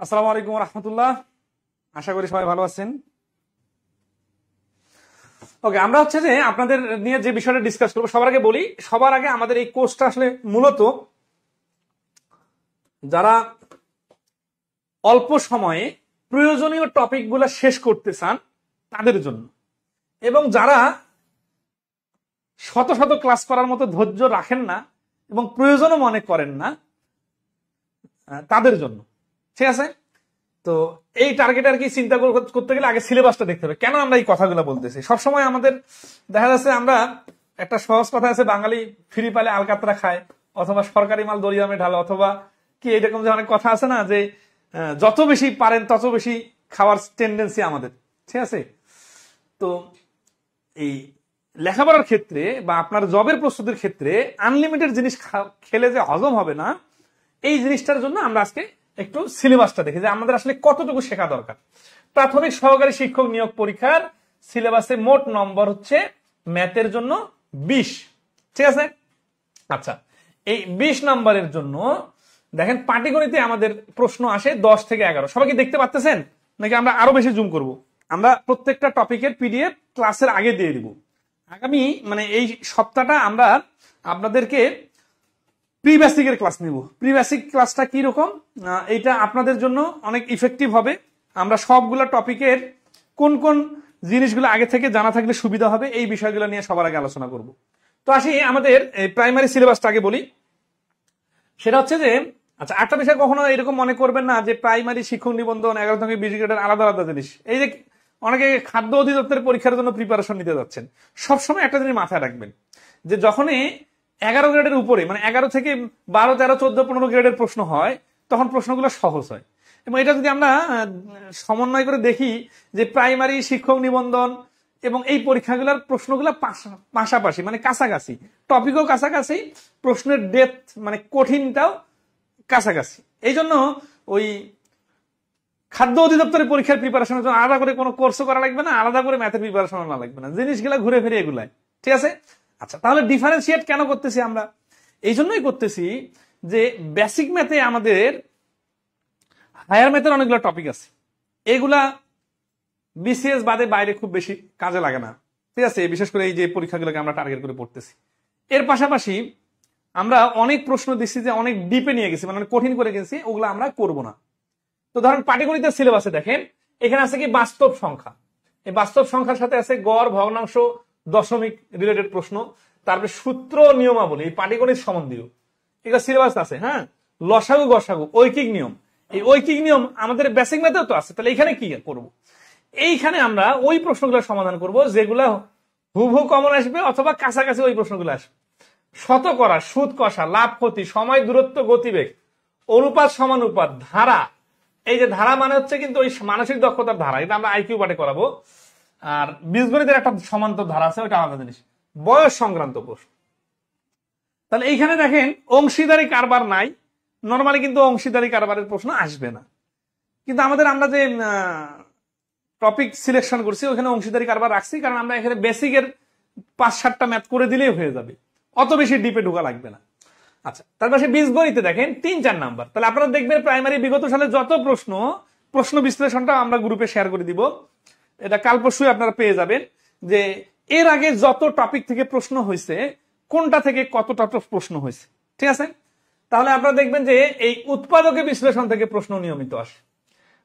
আসসালামু আলাইকুম রহমতুল্লাহ। আশা করি সবাই ভালো আছেন। ওকে, আমরা হচ্ছে যে আপনাদের নিয়ে যে বিষয়টা ডিসকাস করবো, সবার আগে আমাদের এই কোর্সটা আসলে মূলত যারা অল্প সময়ে প্রয়োজনীয় টপিক গুলা শেষ করতে চান তাদের জন্য, এবং যারা শত শত ক্লাস করার মতো ধৈর্য রাখেন না এবং প্রয়োজনও মনে করেন না তাদের জন্য। ঠিক আছে? তো এই টার্গেট আর কি চিন্তা করতে গেলে আগে সিলেবাসটা দেখতে হবে। কেন আমরা এই কথাগুলো বলতেছি? সবসময় আমাদের দেখা যাচ্ছে, আমরা একটা সহজ কথা আছে, বাঙালি ফ্রি পালে আলকাতরা খায়, অথবা সরকারি মাল দরিয়ামে ঢালে, অথবা কি এরকম যে অনেক কথা আছে না, যে যত বেশি পারেন তত বেশি খাওয়ার টেন্ডেন্সি আমাদের। ঠিক আছে? তো এই লেখাপড়ার ক্ষেত্রে বা আপনার জবের প্রস্তুতির ক্ষেত্রে আনলিমিটেড জিনিস খেলে যে হজম হবে না, এই জিনিসটার জন্য আমরা আজকে একটু সিলেবাসটা দেখি যে আমাদের আসলে কতটুকু শেখা দরকার। প্রাথমিক সহকারী শিক্ষক নিয়োগ পরীক্ষার সিলেবাসে মোট নম্বর হচ্ছে ম্যাথের জন্য 20। ঠিক আছে? আচ্ছা, এই 20 নম্বরের জন্য দেখেন পাটিগণিতে আমাদের প্রশ্ন আসে 10 থেকে 11। সবাই কি দেখতে পাচ্ছেন নাকি আমরা আরো বেশি জুম করব? আমরা প্রত্যেকটা টপিকের পিডিএফ ক্লাসের আগে দিয়ে দিব। আগামী এই সপ্তাহটা আমরা আপনাদেরকে প্রি বেসিকের ক্লাস নিব। প্রি বেসিক ক্লাসটা কি রকম, এইটা আপনাদের জন্য অনেক ইফেক্টিভ হবে। আমরা সবগুলা টপিকের কোন কোন জিনিসগুলো আগে থেকে জানা থাকলে সুবিধা হবে, এই বিষয়গুলো নিয়ে সবার আগে আলোচনা করব। তো আসি আমাদের প্রাইমারি সিলেবাসটা আগে বলি। সেটা হচ্ছে যে, আচ্ছা, একটা বিষয় কখনো এরকম মনে করবেন না যে প্রাইমারি শিক্ষক নিবন্ধন 11 থেকে 20 গ্রেডের আলাদা আলাদা জিনিস। এই যে অনেকে খাদ্য অধিদপ্তরের পরীক্ষার জন্য প্রিপারেশন নিতে যাচ্ছেন, সবসময় একটা জিনিস মাথায় রাখবেন যে যখনই 11 গ্রেডের উপরে, 11 থেকে 12, 13, 14, 15 গ্রেডের প্রশ্ন হয়, তখন প্রশ্নগুলো সহজ হয়। এবং এটা যদি আমরা সমন্বয় করে দেখি যে প্রাইমারি শিক্ষক নিবন্ধন এবং এই পরীক্ষাগুলোর প্রশ্নগুলো পাশাপাশি, কাছাকাছি, টপিকও কাছাকাছি, প্রশ্নের ডেপথ কঠিনটাও কাছাকাছি। এই জন্য ওই খাদ্য অধিদপ্তরের পরীক্ষার প্রিপারেশনের জন্য আলাদা করে কোনো কোর্সও করা লাগবে না, আলাদা করে ম্যাথের প্রিপারেশন না লাগবে না, জিনিসগুলা ঘুরে ফিরে এগুলাই। ঠিক আছে? আচ্ছা, তাহলে ডিফারেন্সিয়েট কেন করতেছি আমরা? এই জন্যই করতেছি যে বেসিক ম্যাথে আমাদের হায়ার ম্যাথের অনেকগুলো টপিক আছে, এগুলা বিসিএস বাদে বাইরে খুব বেশি কাজে লাগে না। ঠিক আছে? বিশেষ করে এই যে পরীক্ষাগুলোকে আমরা টার্গেট করে পড়তেছি। এর পাশাপাশি আমরা অনেক প্রশ্ন দিচ্ছি যে অনেক ডিপে নিয়ে গেছি, কঠিন করে গেছি, ওগুলো আমরা করব না। তো ধরেন পাটিগণিতের সিলেবাসে দেখেন, এখানে আছে কি বাস্তব সংখ্যা। এই বাস্তব সংখ্যার সাথে আছে গড়, ভগ্নাংশ, দশমিক রিলেটেড প্রশ্ন, তারপরে সূত্র, নিয়মাবলী, এই পাটিগণিত সম্বন্ধীয় এগুলো সিলেবাস আছে। হ্যাঁ, লসাগু, গসাগু, ঐকিক নিয়ম, এই ঐকিক নিয়ম আমাদের বেসিক ম্যাথেও তো আছে। তাহলে এখানে কি করব? এইখানে আমরা ওই প্রশ্নগুলো সমাধান করব যেগুলো হুবহু কমন আসবে অথবা কাছাকাছি ওই প্রশ্নগুলো আসবে। শতকরা, সুদ কষা, লাভ ক্ষতি, সময়, দূরত্ব, গতিবেগ, অনুপাত, সমানুপাত, ধারা। এই যে ধারা হচ্ছে কিন্তু ওই মানসিক দক্ষতার ধারা, এটা আমরা আইকিউ পাঠে করাবো। আর বীজগণিতের একটা সমান্তর ধারা আছে, ওইটা আলাদা জিনিস। বয়স সংক্রান্ত প্রশ্ন। তাহলে এইখানে দেখেন অংশীদারি কারবার নাই, নর্মালি কিন্তু অংশীদারি কারবারের প্রশ্ন আসবে না। কিন্তু আমরা যে টপিক সিলেকশন করছি ওখানে অংশীদারি কারবার রাখছি, কারণ আমরা এখানে বেসিকের 5-7টা ম্যাথ করে দিলেই হয়ে যাবে, অত বেশি ডিপে ঢোকা লাগবে না। আচ্ছা, তার পাশে বীজগণিতে দেখেন 3-4 নাম্বার। তাহলে আপনারা দেখবেন প্রাইমারি বিগত সালে যত প্রশ্ন বিশ্লেষণটা আমরা গ্রুপে শেয়ার করে দিব, এটা কাল পরশুই আপনারা পেয়ে যাবেন যে এর আগে যত টপিক থেকে প্রশ্ন হয়েছে, কোনটা থেকে কতটা প্রশ্ন হয়েছে। ঠিক আছে? তাহলে আপনারা দেখবেন যে এই উৎপাদকে বিশ্লেষণ থেকে প্রশ্ন নিয়মিত আসে।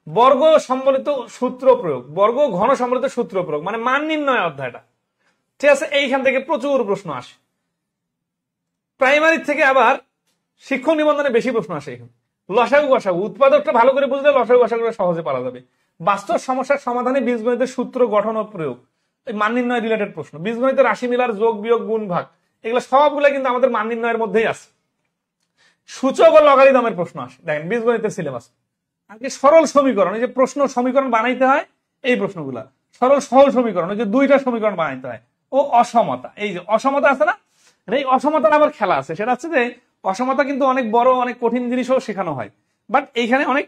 বর্গ সম্বলিত সূত্র প্রয়োগ, বর্গ ঘন সম্বলিত সূত্র প্রয়োগ, মান নির্ণয় অধ্যায়টা। ঠিক আছে? এইখান থেকে প্রচুর প্রশ্ন আসে। প্রাইমারি থেকে আবার শিক্ষক নিবন্ধনে বেশি প্রশ্ন আসে। এখানে লসাগু, গসাগু, উৎপাদকটা ভালো করে বুঝলে লসাগু, গসাগুলো সহজে পারা যাবে। বাস্তব সমস্যার সমাধানে বীজগণিতের সূত্র, গঠন ও প্রয়োগ, মান নির্ণয় রিলেটেড প্রশ্ন। বীজগণিতের রাশি মিলার, যোগ, বিয়োগ, গুণ, ভাগ, এগুলো সবগুলো কিন্তু আমাদের মান নির্ণয়ের মধ্যেই আছে। সূচক ও লগারিদমের প্রশ্ন আসে, দেখেন বীজগণিতের সিলেবাস। আর কি সরল সমীকরণ, এই যে প্রশ্ন সমীকরণ বানাইতে হয়, এই প্রশ্নগুলা সরল সহজ সমীকরণ, ওই যে 2টা সমীকরণ বানাইতে হয়, ও অসমতা, এই যে অসমতা আছে না, এই অসমতার আবার খেলা আছে। সেটা হচ্ছে যে অসমতা কিন্তু অনেক বড়, অনেক কঠিন জিনিসও শেখানো হয়, বাট এইখানে অনেক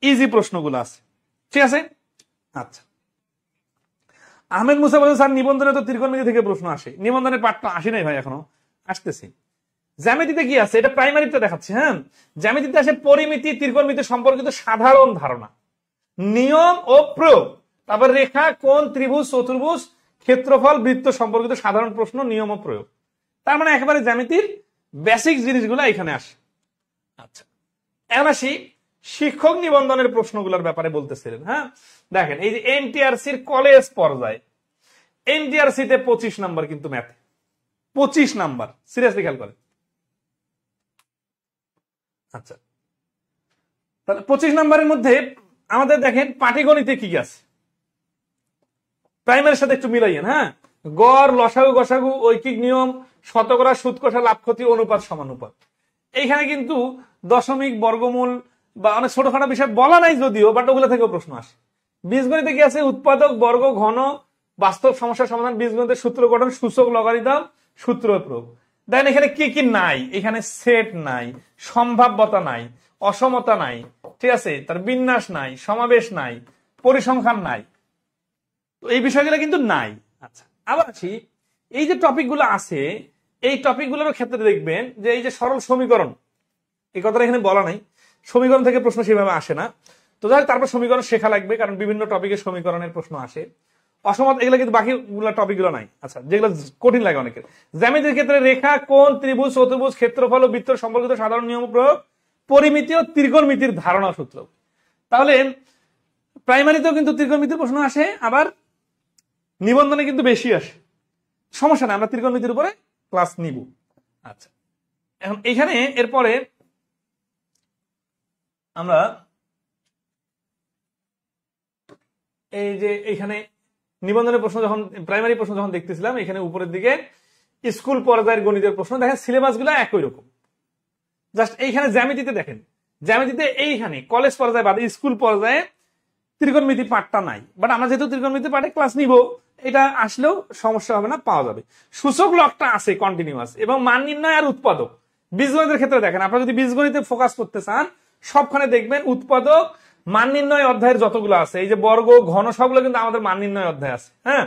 ইজি প্রশ্নগুলো আছে। ঠিক আছে? আচ্ছা, আহমেদ মুসা বলেন, স্যার নিবন্ধনে তো ত্রিকোণমিতি থেকে প্রশ্ন আসে। নিবন্ধনের পাঠটা আসে নাই ভাই, এখনো আসতেছে। জ্যামিতিতে কি আছে এটা প্রাইমারিতে দেখাচ্ছে। হ্যাঁ, জ্যামিতিতে আসে পরিমিতি ত্রিকোণমিতি সম্পর্কিত সাধারণ ধারণা, নিয়ম ও প্রয়োগ, তারপর রেখা কোণ ত্রিভুজ চতুর্ভুজ ক্ষেত্রফল বৃত্ত সম্পর্কিত সাধারণ প্রশ্ন নিয়ম ও প্রয়োগ। তার মানে একেবারে জ্যামিতির বেসিক জিনিসগুলো এখানে আসে। আচ্ছা, এখন আসি শিক্ষক নিবন্ধনের প্রশ্নগুলোর ব্যাপারে বলতেছিলেন। হ্যাঁ, দেখেন এই যে এনটিআরসির কলেজ পর্যায়ে এনটিআরসি তে 25 নাম্বার কিন্তু ম্যাথে 25 নাম্বার, সিরিয়াসলি খেয়াল করেন। আচ্ছা, তাহলে 25 নাম্বারের মধ্যে আমাদের দেখেন পাটিগণিতে কি আছে, প্রাইমারির সাথে একটু মিলাইয়েন। হ্যাঁ, গড় লসাগু গসাগু ঐকিক নিয়ম শতকরা সুদ কষা লাভ ক্ষতি অনুপাত সমানুপাত। এইখানে কিন্তু দশমিক বর্গমূল বা অনেক ছোটখাটো বিষয় বলা নাই যদিও, বাট ওগুলো থেকেও প্রশ্ন আসে। বীজগণিতে কি আছে, উৎপাদক বর্গ ঘন বাস্তব সমস্যার সমাধান, বীজগণিতের সূত্র গঠন সূচক লগারিদম সূত্র প্রয়োগ। দেখেন এখানে কি কি নাই, এখানে সেট নাই, সম্ভাব্যতা নাই, অসমতা নাই, ঠিক আছে, তার বিন্যাস নাই, সমাবেশ নাই, পরিসংখ্যান নাই, তো এই বিষয়গুলো কিন্তু নাই। আচ্ছা, আবার আসি এই যে টপিকগুলো আছে এই টপিকগুলোর ক্ষেত্রে দেখবেন যে এই যে সরল সমীকরণ, এই কথাটা এখানে বলা নাই, সমীকরণ থেকে প্রশ্ন সেভাবে আসে না। তো যাই হোক, তারপর সমীকরণ শেখা লাগবে কারণ বিভিন্ন টপিকে সমীকরণের প্রশ্ন আসে। অসমত এগুলো কিন্তু বাকিগুলো টপিকগুলো নাই। আচ্ছা, যেগুলো কঠিন লাগে অনেকের, জ্যামিতির ক্ষেত্রে রেখা কোণ ত্রিভুজ চতুর্ভুজ ক্ষেত্রফল ও বৃত্ত সম্পর্কিত সাধারণ নিয়ম প্রয়োগ, পরিমিতি ও ত্রিকোণমিতির ধারণা সূত্র। তাহলে প্রাইমারিতেও কিন্তু ত্রিকোণমিতির প্রশ্ন আসে, আবার নিবন্ধনে কিন্তু বেশি আসে। সমস্যা নেই, আমরা ত্রিকোণমিতির উপরে ক্লাস নিব। আচ্ছা, এখন এখানে এরপরে আমরা এই যে এখানে নিবন্ধনের প্রশ্ন যখন প্রাইমারি প্রশ্ন যখন দেখতেছিলাম, এখানে উপরের দিকে স্কুল পর্যায়ের গণিতের প্রশ্ন দেখেন, সিলেবাস গুলো একই রকম। জাস্ট এইখানে জ্যামিতিতে দেখেন, জ্যামিতিতে এইখানে কলেজ পর্যায়ে বাদে স্কুল পর্যায়ে ত্রিকোণমিতি পাঠটা নাই, বাট আমরা যেহেতু ত্রিকোণমিতি পাঠে ক্লাস নিব, এটা আসলেও সমস্যা হবে না, পাওয়া যাবে। সূচক লকটা আছে কন্টিনিউয়াস, এবং মান নির্ণয় আর উৎপাদক। বীজগণিতের ক্ষেত্রে দেখেন, আপনারা যদি বীজগণিতে ফোকাস করতে চান সবখানে দেখবেন উৎপাদক মান নির্ণয় অধ্যায়ের যতগুলো আছে, এই যে বর্গ ঘন সবগুলো কিন্তু আমাদের মান নির্ণয় অধ্যায় আছে। হ্যাঁ,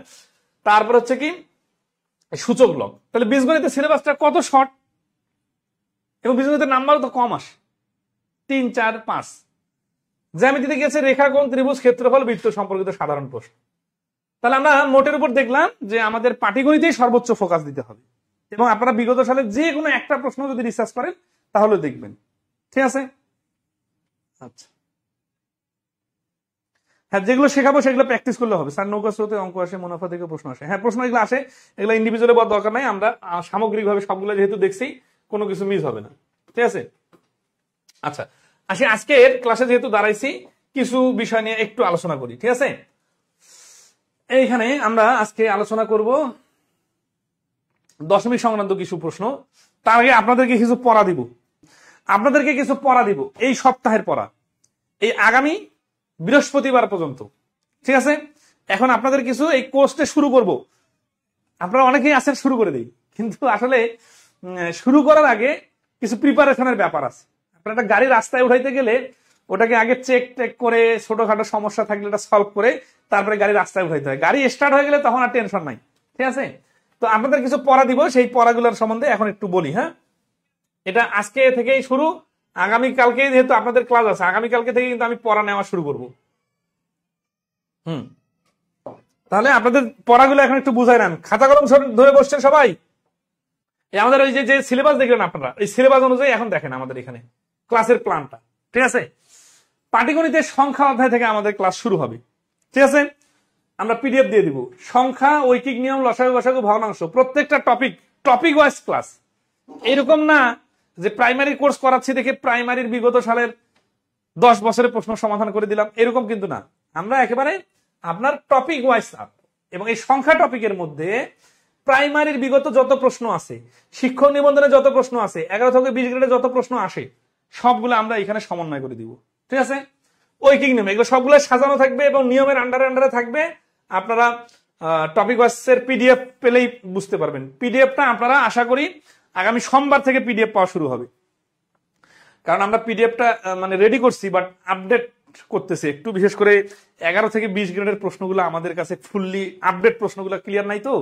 তারপর হচ্ছে কি সূচক লক। তাহলে বীজগণিতের সিলেবাসটা কত শর্ট, এবং বীজগণিতের নাম্বারও তো কম আসে, 3, 4, 5। জ্যামিতিতে গেছে রেখা কোণ ত্রিভুজ ক্ষেত্রফল বৃত্ত সম্পর্কিত সাধারণ প্রশ্ন। তাহলে আমরা মোটের উপর দেখলাম যে আমাদের পাটিগণিতেই সর্বোচ্চ ফোকাস দিতে হবে, এবং আপনারা বিগত সালে যে কোনো একটা প্রশ্ন যদি রিসার্চ করেন তাহলে দেখবেন। ঠিক আছে? আচ্ছা, হ্যাঁ, যেগুলো শেখাবো সেগুলো প্র্যাকটিস করলে হবে। স্যার নৌকা স্রোতে অঙ্ক আসে, মুনাফা থেকে প্রশ্ন আসে। হ্যাঁ, প্রশ্ন এগুলো আসে, এগুলো ইন্ডিভিজুয়ালি বড় দরকার নাই, আমরা সামগ্রিকভাবে সবগুলো যেহেতু দেখছি কোনো কিছু মিস হবে না। ঠিক আছে? আচ্ছা, আসি আজকের ক্লাসে যেহেতু দাঁড়াইছি কিছু বিষয় নিয়ে একটু আলোচনা করি। ঠিক আছে? এইখানে আমরা আজকে আলোচনা করব দশমিক সংক্রান্ত কিছু প্রশ্ন। তার আগে আপনাদেরকে কিছু পড়া দিব, এই সপ্তাহের পড়া, এই আগামী বৃহস্পতিবার পর্যন্ত। ঠিক আছে? এখন আপনাদের কিছু এই কোর্সটা শুরু করব, আপনারা অনেকেই আছেন শুরু করে দিই, কিন্তু আসলে শুরু করার আগে কিছু প্রিপারেশনের ব্যাপার আছে। আপনার একটা গাড়ি রাস্তায় উঠাইতে গেলে ওটাকে আগে চেক টেক করে ছোটখাটো সমস্যা থাকলে এটা সলভ করে তারপরে গাড়ি রাস্তায় উঠাইতে হয়। গাড়ি স্টার্ট হয়ে গেলে তখন আর টেনশন নাই। ঠিক আছে? তো আপনাদের কিছু পড়া দিব, সেই পড়াগুলোর সম্বন্ধে এখন একটু বলি। হ্যাঁ, এটা আজকে থেকেই শুরু, আগামীকালকে যেহেতু আপনাদের ক্লাস আছে, আগামীকালকে থেকে কিন্তু আমি পড়া নেওয়া শুরু করব। তাহলে আপনাদের পড়াগুলো এখন একটু বুঝাই নেন, খাতা কলম ধরে বসছেন সবাই। আমাদের ওই যে সিলেবাস দেখলেন আপনারা, এই সিলেবাস অনুযায়ী এখন দেখেন আমাদের এখানে ক্লাসের প্ল্যানটা। ঠিক আছে? পাটিগণিতের সংখ্যা অধ্যায় থেকে আমাদের ক্লাস শুরু হবে। ঠিক আছে? আমরা পিডিএফ দিয়ে দিব, সংখ্যা ঐকিক নিয়ম লসাগু গসাগু ভগ্নাংশ, প্রত্যেকটা টপিক ওয়াইজ ক্লাস। এরকম না যে প্রাইমারি কোর্স করাচ্ছি দেখে প্রাইমারির বিগত সালের 10 বছরের প্রশ্ন সমাধান করে দিলাম, এরকম কিন্তু না। আমরা একেবারে আপনার টপিক ওয়াইজ আপ, এবং এই সংখ্যা টপিকের মধ্যে প্রাইমারির বিগত যত প্রশ্ন আছে, শিক্ষক নিবন্ধনে যত প্রশ্ন আছে, 11 থেকে 20 গ্রেডে যত প্রশ্ন আসে, সবগুলো আমরা এখানে সমন্বয় করে দিব। ঠিক আছে? ঐকিক নিয়ম এগুলো সবগুলো সাজানো থাকবে এবং নিয়মের আন্ডারে থাকবে। আপনারা টপিক ওয়াইজের পিডিএফ পেলেই বুঝতে পারবেন। পিডিএফটা আপনারা আশা করি আগামী সোমবার থেকে পিডিএফ পাওয়া শুরু হবে, কারণ আমরা পিডিএফটা মানে রেডি করছি, বাট আপডেট করতেছে একটু, বিশেষ করে 11 থেকে 20 গ্রেডের প্রশ্নগুলো আমাদের কাছে ফুললি আপডেট প্রশ্নগুলো ক্লিয়ার নাই, তো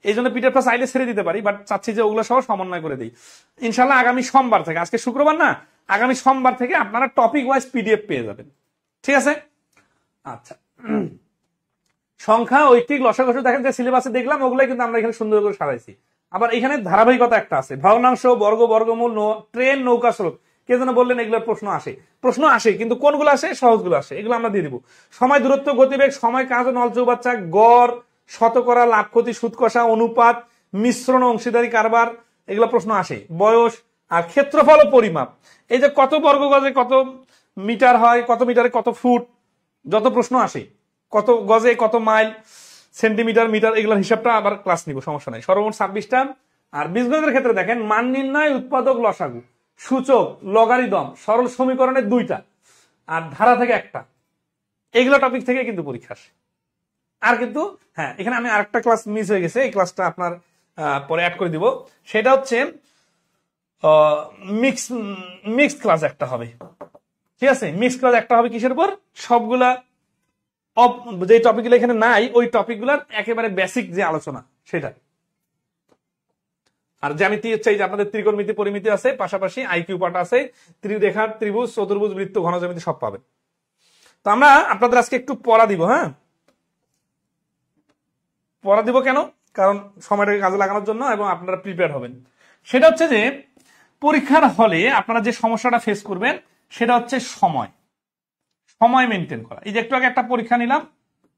এই জন্য পিডিএফটা চাইলে ছেড়ে দিতে পারি, বাট চাচ্ছি যে ওগুলো সহ সমন্বয় করে দিই ইনশাল্লাহ। আগামী সোমবার থেকে, আজকে শুক্রবার না, আগামী সোমবার থেকে আপনারা টপিক ওয়াইজ পিডিএফ পেয়ে যাবেন, ঠিক আছে? আচ্ছা, সংখ্যা, ঐকিক, লসাগু দেখেন যে সিলেবাসে দেখলাম, ওগুলাই কিন্তু আমরা এখানে সুন্দর করে সাজাইছি। আবার এখানে ধারাবাহিকতা একটা আছে, ভগ্নাংশ, বর্গ, বর্গমূল, ট্রেন, নৌকা, স্রোত। কে যেন বললেন এগুলোর প্রশ্ন আসে, কিন্তু কোনগুলো আসে? সহজগুলো আসে, এগুলো আমরা দিয়ে দিব। সময়, দূরত্ব, গতিবেগ, সময়, কাজ ও নল চৌবাচ্চা, গড়, শতকরা, লাভ ক্ষতি, সুদ কষা, অনুপাত, মিশ্রণ, অংশীদারি কারবার, এগুলো প্রশ্ন আসে। বয়স আর ক্ষেত্রফল ও পরিমাপ, এই যে কত বর্গ গজে কত মিটার হয়, কত মিটারে কত ফুট, যত প্রশ্ন আসে, কত গজে কত মাইল, সেন্টিমিটার, মিটার, এগুলোর হিসাবটা আবার ক্লাস নিব, সমস্যা নাই। সর্বমোট 26টা। আর বীজগণিতের ক্ষেত্রে দেখেন মান নির্ণয়, উৎপাদক, লসাগু, সূচক, লগারিদম, সরল সমীকরণের 2টা, আর ধারা থেকে 1টা, এইগুলো টপিক থেকে কিন্তু পরীক্ষা আসে। আর কিন্তু হ্যাঁ, এখানে আমি আরেকটা ক্লাস মিস হয়ে গেছে, এই ক্লাসটা আপনার পরে অ্যাড করে দিব। সেটা হচ্ছে মিক্স ক্লাস একটা হবে, ঠিক আছে? মিক্স ক্লাস একটা হবে কিসের উপর? সবগুলা যে টপিকগুলো এখানে নাই, ওই টপিকগুলোর একেবারে বেসিক যে আলোচনা সেটা। আর জ্যামিতি হচ্ছে এই যে আপনাদের ত্রিকোণমিতি, পরিমিতি আছে, পাশাপাশি আইকিউ পার্ট আছে, ত্রিরেখা, ত্রিভুজ, চতুর্ভুজ, বৃত্ত, ঘনজ্যামিতি সব পাবেন। তো আমরা আপনাদের আজকে একটু পড়া দিব। হ্যাঁ, পড়া দিব কেন? কারণ সময়টাকে কাজে লাগানোর জন্য, এবং আপনারা প্রিপেয়ার হবেন। সেটা হচ্ছে যে পরীক্ষার হলে আপনারা যে সমস্যাটা ফেস করবেন সেটা হচ্ছে সময় মেনটেন করা। এই যে একটু আগে একটা পরীক্ষা নিলাম,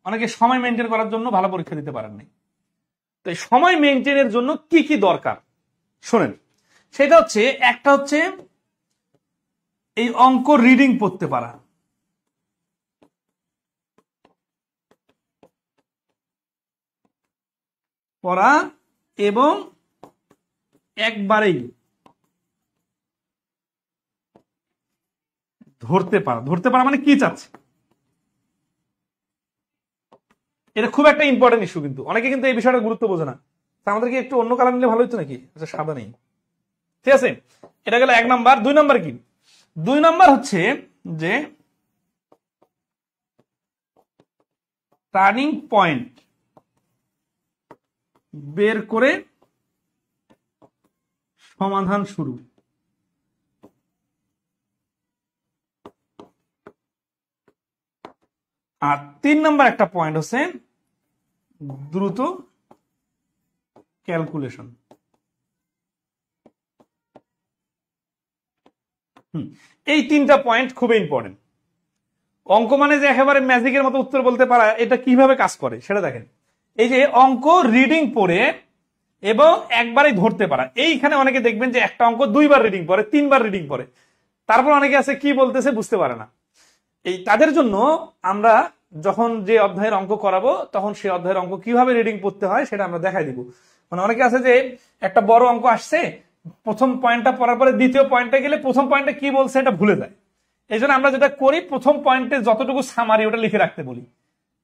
অনেকে সময় মেনটেন করার জন্য ভালো পরীক্ষা দিতে পারেননি। তো এই সময় মেনটেনের জন্য কি কি দরকার শোনেন। সেটা হচ্ছে, একটা হচ্ছে এই অঙ্ক রিডিং পড়তে পারা, এবং একবারেই ধরতে পারা মানে কি চাচ্ছে, এটা খুব একটা ইম্পর্টেন্ট ইস্যু। কিন্তু অনেকে কিন্তু এই বিষয়টা গুরুত্ব বোঝে না। আমাদেরকে একটু অন্য কালার নিলে ভালো হতো নাকি? আচ্ছা, সাদা নেই, ঠিক আছে? এটা গেল 1 নাম্বার। 2 নাম্বার কি? 2 নাম্বার হচ্ছে যে টার্নিং পয়েন্ট বের করে সমাধান শুরু। আর 3 নাম্বার একটা পয়েন্ট হচ্ছে দ্রুত ক্যালকুলেশন। এই 3টা পয়েন্ট খুবই ইম্পর্টেন্ট। অঙ্ক মানে যে একেবারে ম্যাজিকের মতো উত্তর বলতে পারা, এটা কিভাবে কাজ করে সেটা দেখেন। এই যে অঙ্ক রিডিং পড়ে এবং একবারে ধরতে পারা, এইখানে অনেকে দেখবেন যে একটা অঙ্ক 2বার রিডিং পড়ে, 3বার রিডিং পড়ে, তারপর অনেকে আছে কি বলতেছে বুঝতে পারে না। এই তাদের জন্য আমরা যখন যে অধ্যায়ের অঙ্ক করাবো, তখন সেই অধ্যায়ের অঙ্ক কিভাবে রিডিং পড়তে হয় সেটা আমরা দেখাই দিব। মানে অনেকে আছে যে একটা বড় অঙ্ক আসছে, প্রথম পয়েন্টটা পড়ার পরে দ্বিতীয় পয়েন্টে গেলে প্রথম পয়েন্টে কি বলছে এটা ভুলে যায়। এই জন্য আমরা যেটা করি, প্রথম পয়েন্টে যতটুকু সামারি ওটা লিখে রাখতে বলি,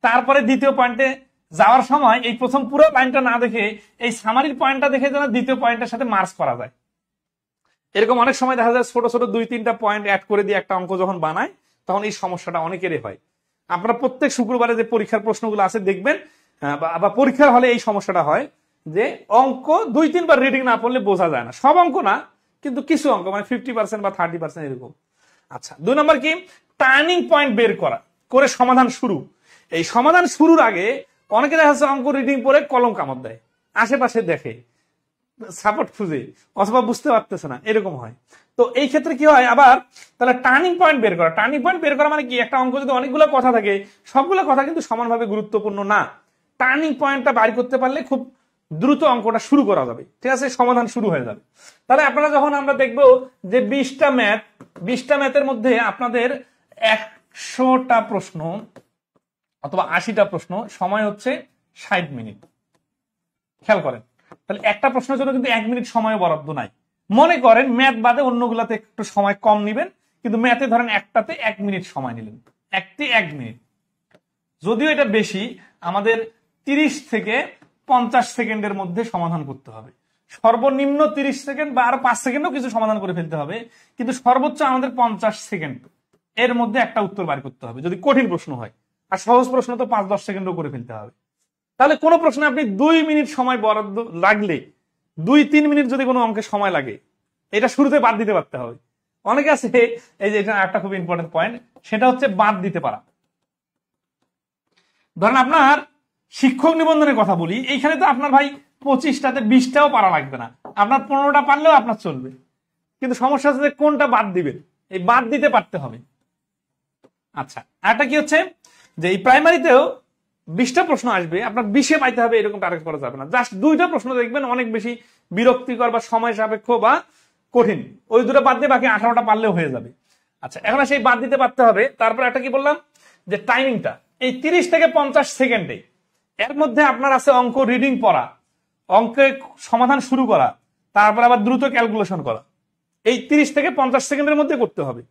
তারপরে দ্বিতীয় পয়েন্টে যাওয়ার সময় এই প্রথম পুরো পয়েন্টটা না দেখে এই সামারির পয়েন্টটা দেখে যেন দ্বিতীয় পয়েন্টের সাথে মার্চ করা যায়। এরকম অনেক সময় দেখা যায় ছোট ছোট 2-3টা পয়েন্ট অ্যাড করে দিয়ে একটা অঙ্ক যখন বানায়, তখন এই সমস্যাটা অনেকেরই হয়। আপনারা প্রত্যেক শুক্রবারে যে পরীক্ষার প্রশ্নগুলো আছে দেখবেন, বা পরীক্ষার হলে এই সমস্যাটা হয় যে অঙ্ক 2-3বার রিডিং না পড়লে বোঝা যায় না। সব অঙ্ক না, কিন্তু কিছু অঙ্ক, মানে 50% বা 30% এরকম। আচ্ছা, 2 নম্বর কি? টার্নিং পয়েন্ট বের করে সমাধান শুরু। এই সমাধান শুরুর আগে অনেকে দেখা যাচ্ছে অঙ্ক রিডিং পড়ে কলম কামড় দেয়, আশেপাশে দেখে, সাপোর্ট খুঁজে, অথবা বুঝতে পারতেছে না, এরকম হয়। তো এই ক্ষেত্রে কি হয় আবার, তাহলে টার্নিং পয়েন্ট বের করা। টার্নিং পয়েন্ট বের করা মানে কি? একটা অঙ্ক যদি অনেকগুলো কথা থাকে, সবগুলো কথা কিন্তু সমানভাবে গুরুত্বপূর্ণ না। টার্নিং পয়েন্টটা বাইর করতে পারলে খুব দ্রুত অঙ্কটা শুরু করা যাবে, ঠিক আছে? সমাধান শুরু হয়ে যাবে। তাহলে আপনারা যখন আমরা দেখবো যে 20টা ম্যাথের মধ্যে আপনাদের 100টা প্রশ্ন অথবা 80টা প্রশ্ন, সময় হচ্ছে 60 মিনিট। খেয়াল করেন, তাহলে একটা প্রশ্নের জন্য কিন্তু 1 মিনিট সময় বরাদ্দ নাই। মনে করেন ম্যাথ বাদে অন্যগুলাতে একটু সময় কম নিবেন, কিন্তু ম্যাথে ধরেন একটাতে 1 মিনিট সময় নিলেন, 1 মিনিট। যদিও এটা বেশি, আমাদের 30 থেকে 50 সেকেন্ডের মধ্যে সমাধান করতে হবে। সর্বনিম্ন 30 সেকেন্ড বা আরো 5 সেকেন্ডও কিছু সমাধান করে ফেলতে হবে, কিন্তু সর্বোচ্চ আমাদের 50 সেকেন্ড এর মধ্যে একটা উত্তর বার করতে হবে যদি কঠিন প্রশ্ন হয়। আর সহজ প্রশ্ন তো 5-10 সেকেন্ডও করে ফেলতে হবে। তাহলে কোনো প্রশ্নে আপনি 2 মিনিট সময় বরাদ্দ লাগলে 2-3 মিনিট যদি কোনো অঙ্কে সময় লাগে, এটা শুরুতে বাদ দিতে পারতে হবে। অনেকে আছে, এই যে এটা একটা খুব ইম্পর্টেন্ট পয়েন্ট, সেটা হচ্ছে বাদ দিতে পারা। ধরেন আপনার শিক্ষক নিবন্ধনের কথা বলি, এইখানে তো আপনার ভাই 25টাতে 20টাও পারা লাগবে না, আপনার 15টা পারলেও আপনার চলবে। কিন্তু সমস্যা হচ্ছে যে কোনটা বাদ দিবেন, এই বাদ দিতে পারতে হবে। আচ্ছা, আরেকটা কি হচ্ছে যে এই প্রাইমারিতেও 20টা প্রশ্ন আসবে, আপনার 20-এ পাইতে হবে এরকম টার্গেট করা যাবে না। জাস্ট 2টা প্রশ্ন দেখবেন অনেক বেশি বিরক্তিকর বা সময় সাপেক্ষ বা কঠিন, ওই 2টা বাদ দিয়ে বাকি 18টা পারলেও হয়ে যাবে। আচ্ছা, এখন সেই বাদ দিতে পারতে হবে। তারপর একটা কি বললাম যে টাইমিংটা, এই 30 থেকে 50 সেকেন্ডে এর মধ্যে আপনার আছে অঙ্ক রিডিং পড়া, অঙ্কের সমাধান শুরু করা, তারপর আবার দ্রুত ক্যালকুলেশন করা, এই 30 থেকে 50 সেকেন্ডের মধ্যে করতে হবে।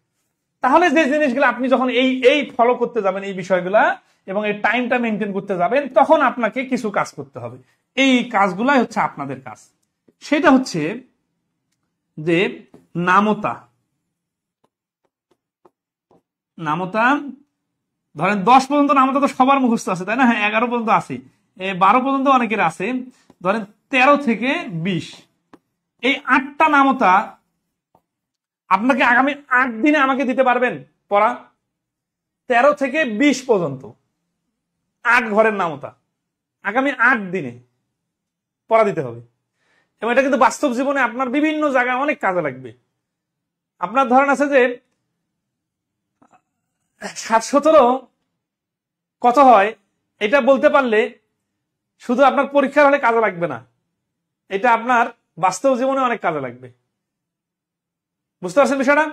তাহলে যে জিনিসগুলো আপনি যখন এই ফলো করতে যাবেন এই বিষয়গুলা এবং এই টাইমটা মেনটেন করতে যাবেন, তখন আপনাকে কিছু কাজ করতে হবে। এই কাজগুলাই হচ্ছে আপনাদের কাজ। সেটা হচ্ছে যে নামতা ধরেন 10 পর্যন্ত নামতা তো সবার মুখস্থ আছে, তাই না? হ্যাঁ, 11 পর্যন্ত আছে, 12 পর্যন্ত অনেকের আছে। ধরেন 13 থেকে 20, এই 8টা নামতা আপনাকে আগামী 8 দিনে আমাকে দিতে পারবেন পড়া? 13 থেকে 20 পর্যন্ত 8 ঘরের নামতা আগামী 8 দিনে পড়া দিতে হবে। এবং এটা কিন্তু বাস্তব জীবনে আপনার বিভিন্ন জায়গায় অনেক কাজে লাগবে। আপনার ধরেন আছে যে 7-17 কত হয়, এটা বলতে পারলে শুধু আপনার পরীক্ষার হলে কাজে লাগবে না, এটা আপনার বাস্তব জীবনে অনেক কাজে লাগবে। বুঝতে পারছেন বিষয়টা?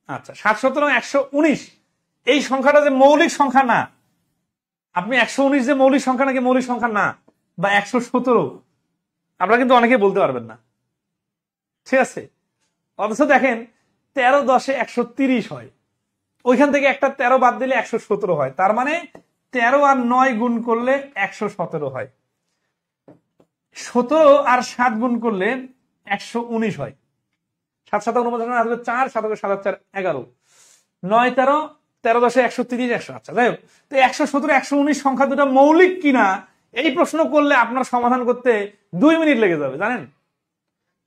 আচ্ছা, 7-17 119 এই সংখ্যাটা যে মৌলিক সংখ্যা না, আপনি 119 যে মৌলিক সংখ্যা নাকি মৌলিক সংখ্যা না, বা 117 আপনারা কিন্তু অনেকেই বলতে পারবেন না, ঠিক আছে? অথচ দেখেন 13-10-এ 130 হয়, ওইখান থেকে একটা 13 বাদ দিলে 117 হয়, তার মানে 13 আর 9 গুণ করলে 117 হয়, 17 আর 7 গুণ করলে 119 হয়, 7-7 49, 4, 7 7 4 11, 9 13, 13-10-এ 130, 100। আচ্ছা, যাই হোক, তো 117 119 সংখ্যা দুটো মৌলিক কিনা এই প্রশ্ন করলে আপনার সমাধান করতে 2 মিনিট লেগে যাবে, জানেন?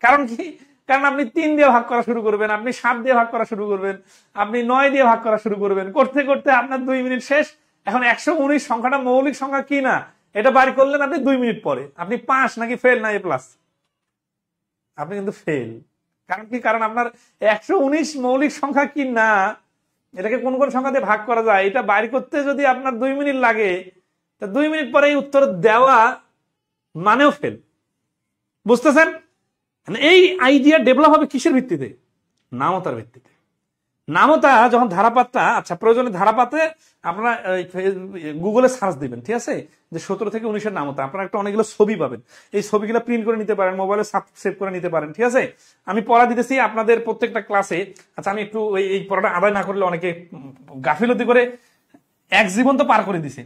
কারণ কি? কারণ আপনি 3 দিয়ে ভাগ করা শুরু করবেন, আপনি 7 দিয়ে ভাগ করা শুরু করবেন, আপনি 9 দিয়ে ভাগ করা শুরু করবেন, করতে করতে আপনার 2 মিনিট শেষ। এখন 119 সংখ্যাটা মৌলিক সংখ্যা কিনা এটা বাড়ি করলেন আপনি 2 মিনিট পরে। আপনি পাস নাকি ফেল না এ প্লাস? আপনি কিন্তু ফেল। কারণ কি? কারণ আপনার 119 মৌলিক সংখ্যা কি না, এটাকে কোন কোন সংখ্যা দিয়ে ভাগ করা যায়, এটা বাইর করতে যদি আপনার 2 মিনিট লাগে, তা 2 মিনিট পরে এই উত্তর দেওয়া মানেও ফেল। বুঝতেছেন? এই আইডিয়া ডেভেলপ হবে কিসের ভিত্তিতে? নামতার ভিত্তিতে। নামতা যখন ধারাপাতটা, আচ্ছা, প্রয়োজনে ধারাপাতে আপনারা গুগলে সার্চ দিবেন, ঠিক আছে, যে 17 থেকে 19-এর নামতা, আপনারা একটা অনেকগুলো ছবি পাবেন, এই ছবিগুলো প্রিন্ট করে নিতে পারেন, মোবাইলে সেভ করে নিতে পারেন, ঠিক আছে? আমি পড়া দিতেছি আপনাদের প্রত্যেকটা ক্লাসে। আচ্ছা, আমি একটু এই পড়াটা আদায় না করলে অনেকে গাফিলতি করে এক জীবন তো পার করে দিছে,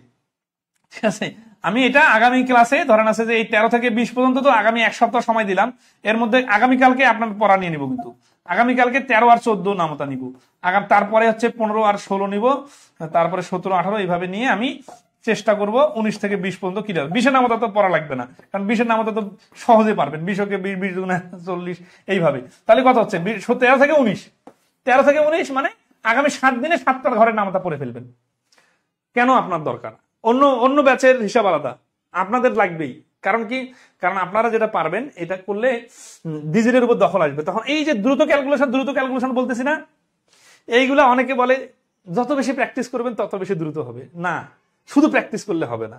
ঠিক আছে? আমি এটা আগামী ক্লাসে ধরেন আছে যে এই 13 থেকে 20 পর্যন্ত তো আগামী 1 সপ্তাহ সময় দিলাম, এর মধ্যে আগামীকালকে আপনার পড়া নিয়ে নিব, কিন্তু আগামীকালকে 13 আর 14 নামতা নিব, তারপরে হচ্ছে 15 আর 16 নিব, তারপরে 17 18 এইভাবে নিয়ে আমি চেষ্টা করব 19 থেকে 20 পর্যন্ত কি যাবে। 20-এর নামতা তো পড়া লাগবে না, কারণ 20-এর নামতা তো সহজে পারবেন, 20-কে 20 20 গুণে 40 এইভাবে। তাহলে কত হচ্ছে? 13 থেকে 19, 13 থেকে 19 মানে আগামী 7 দিনে 7টা ঘরের নামতা পড়ে ফেলবেন। কেন আপনার দরকার? অন্য অন্য ব্যাচের হিসাব আলাদা, আপনাদের লাগবেই। কারণ কি? কারণ আপনারা যেটা পারবেন এটা করলে ডিজিটের উপর দখল আসবে। তখন এই যে দ্রুত ক্যালকুলেশন বলতেছি না, এইগুলা অনেকে বলে যত বেশি প্র্যাকটিস করবেন তত বেশি দ্রুত হবে। না, শুধু প্র্যাকটিস করলে হবে না,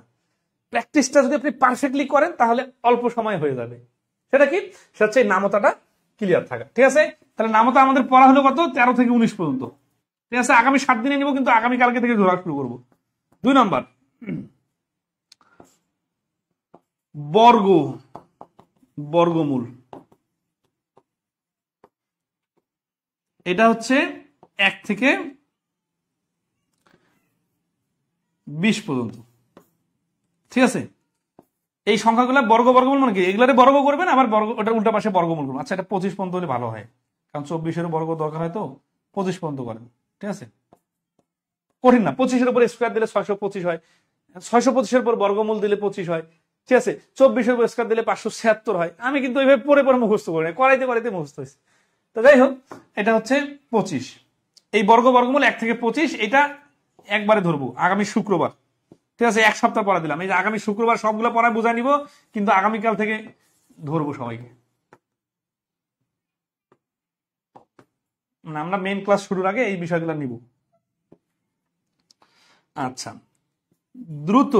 প্র্যাকটিসটা যদি আপনি পারফেক্টলি করেন তাহলে অল্প সময় হয়ে যাবে। সেটা কি? সেটা হচ্ছে নামতাটা ক্লিয়ার থাকা, ঠিক আছে? তাহলে নামতা আমাদের পড়া হলো কত? 13 থেকে 19 পর্যন্ত, ঠিক আছে? আগামী 7 দিনে নিব, কিন্তু আগামীকালকে থেকে ধরা শুরু করবো। 2 নম্বর, বর্গমূল। এটা হচ্ছে 1 থেকে 20 পর্যন্ত, ঠিক আছে? এই সংখ্যাগুলো বর্গমূল মানে কি? এগুলারে বর্গ করবেন, আবার ওটার উল্টা পাশে বর্গমূল করবেন। আচ্ছা, এটা 25 পর্যন্ত হলে ভালো হয়, কারণ 24-এর বর্গ দরকার হয়, তো 25 পর্যন্ত করেন, ঠিক আছে? কঠিন না, 25-এর উপরে স্কোয়ার দিলে 625 হয়, 625-এর পর বর্গমূল দিলে 25 হয়, ঠিক আছে, 24 স্কয়ার দিলে 576 হয়। আমি কিন্তু ওইভাবে পরে পরে মুখস্থ করি না, করাইতে করাইতে মুখস্থ হয়েছে। তো যাই হোক, এটা হচ্ছে 25। এই বর্গমূল 1 থেকে 25 এটা একবারে ধরবো আগামী শুক্রবার, ঠিক আছে, এক সপ্তাহ পড়া দিলাম। এই যে আগামী শুক্রবার সবগুলো পড়ায় বুঝাই নিব, কিন্তু আগামীকাল থেকে ধরবো সবাইকে। আমরা মেইন ক্লাস শুরুর আগে এই বিষয়গুলো নিব। আচ্ছা, দ্রুত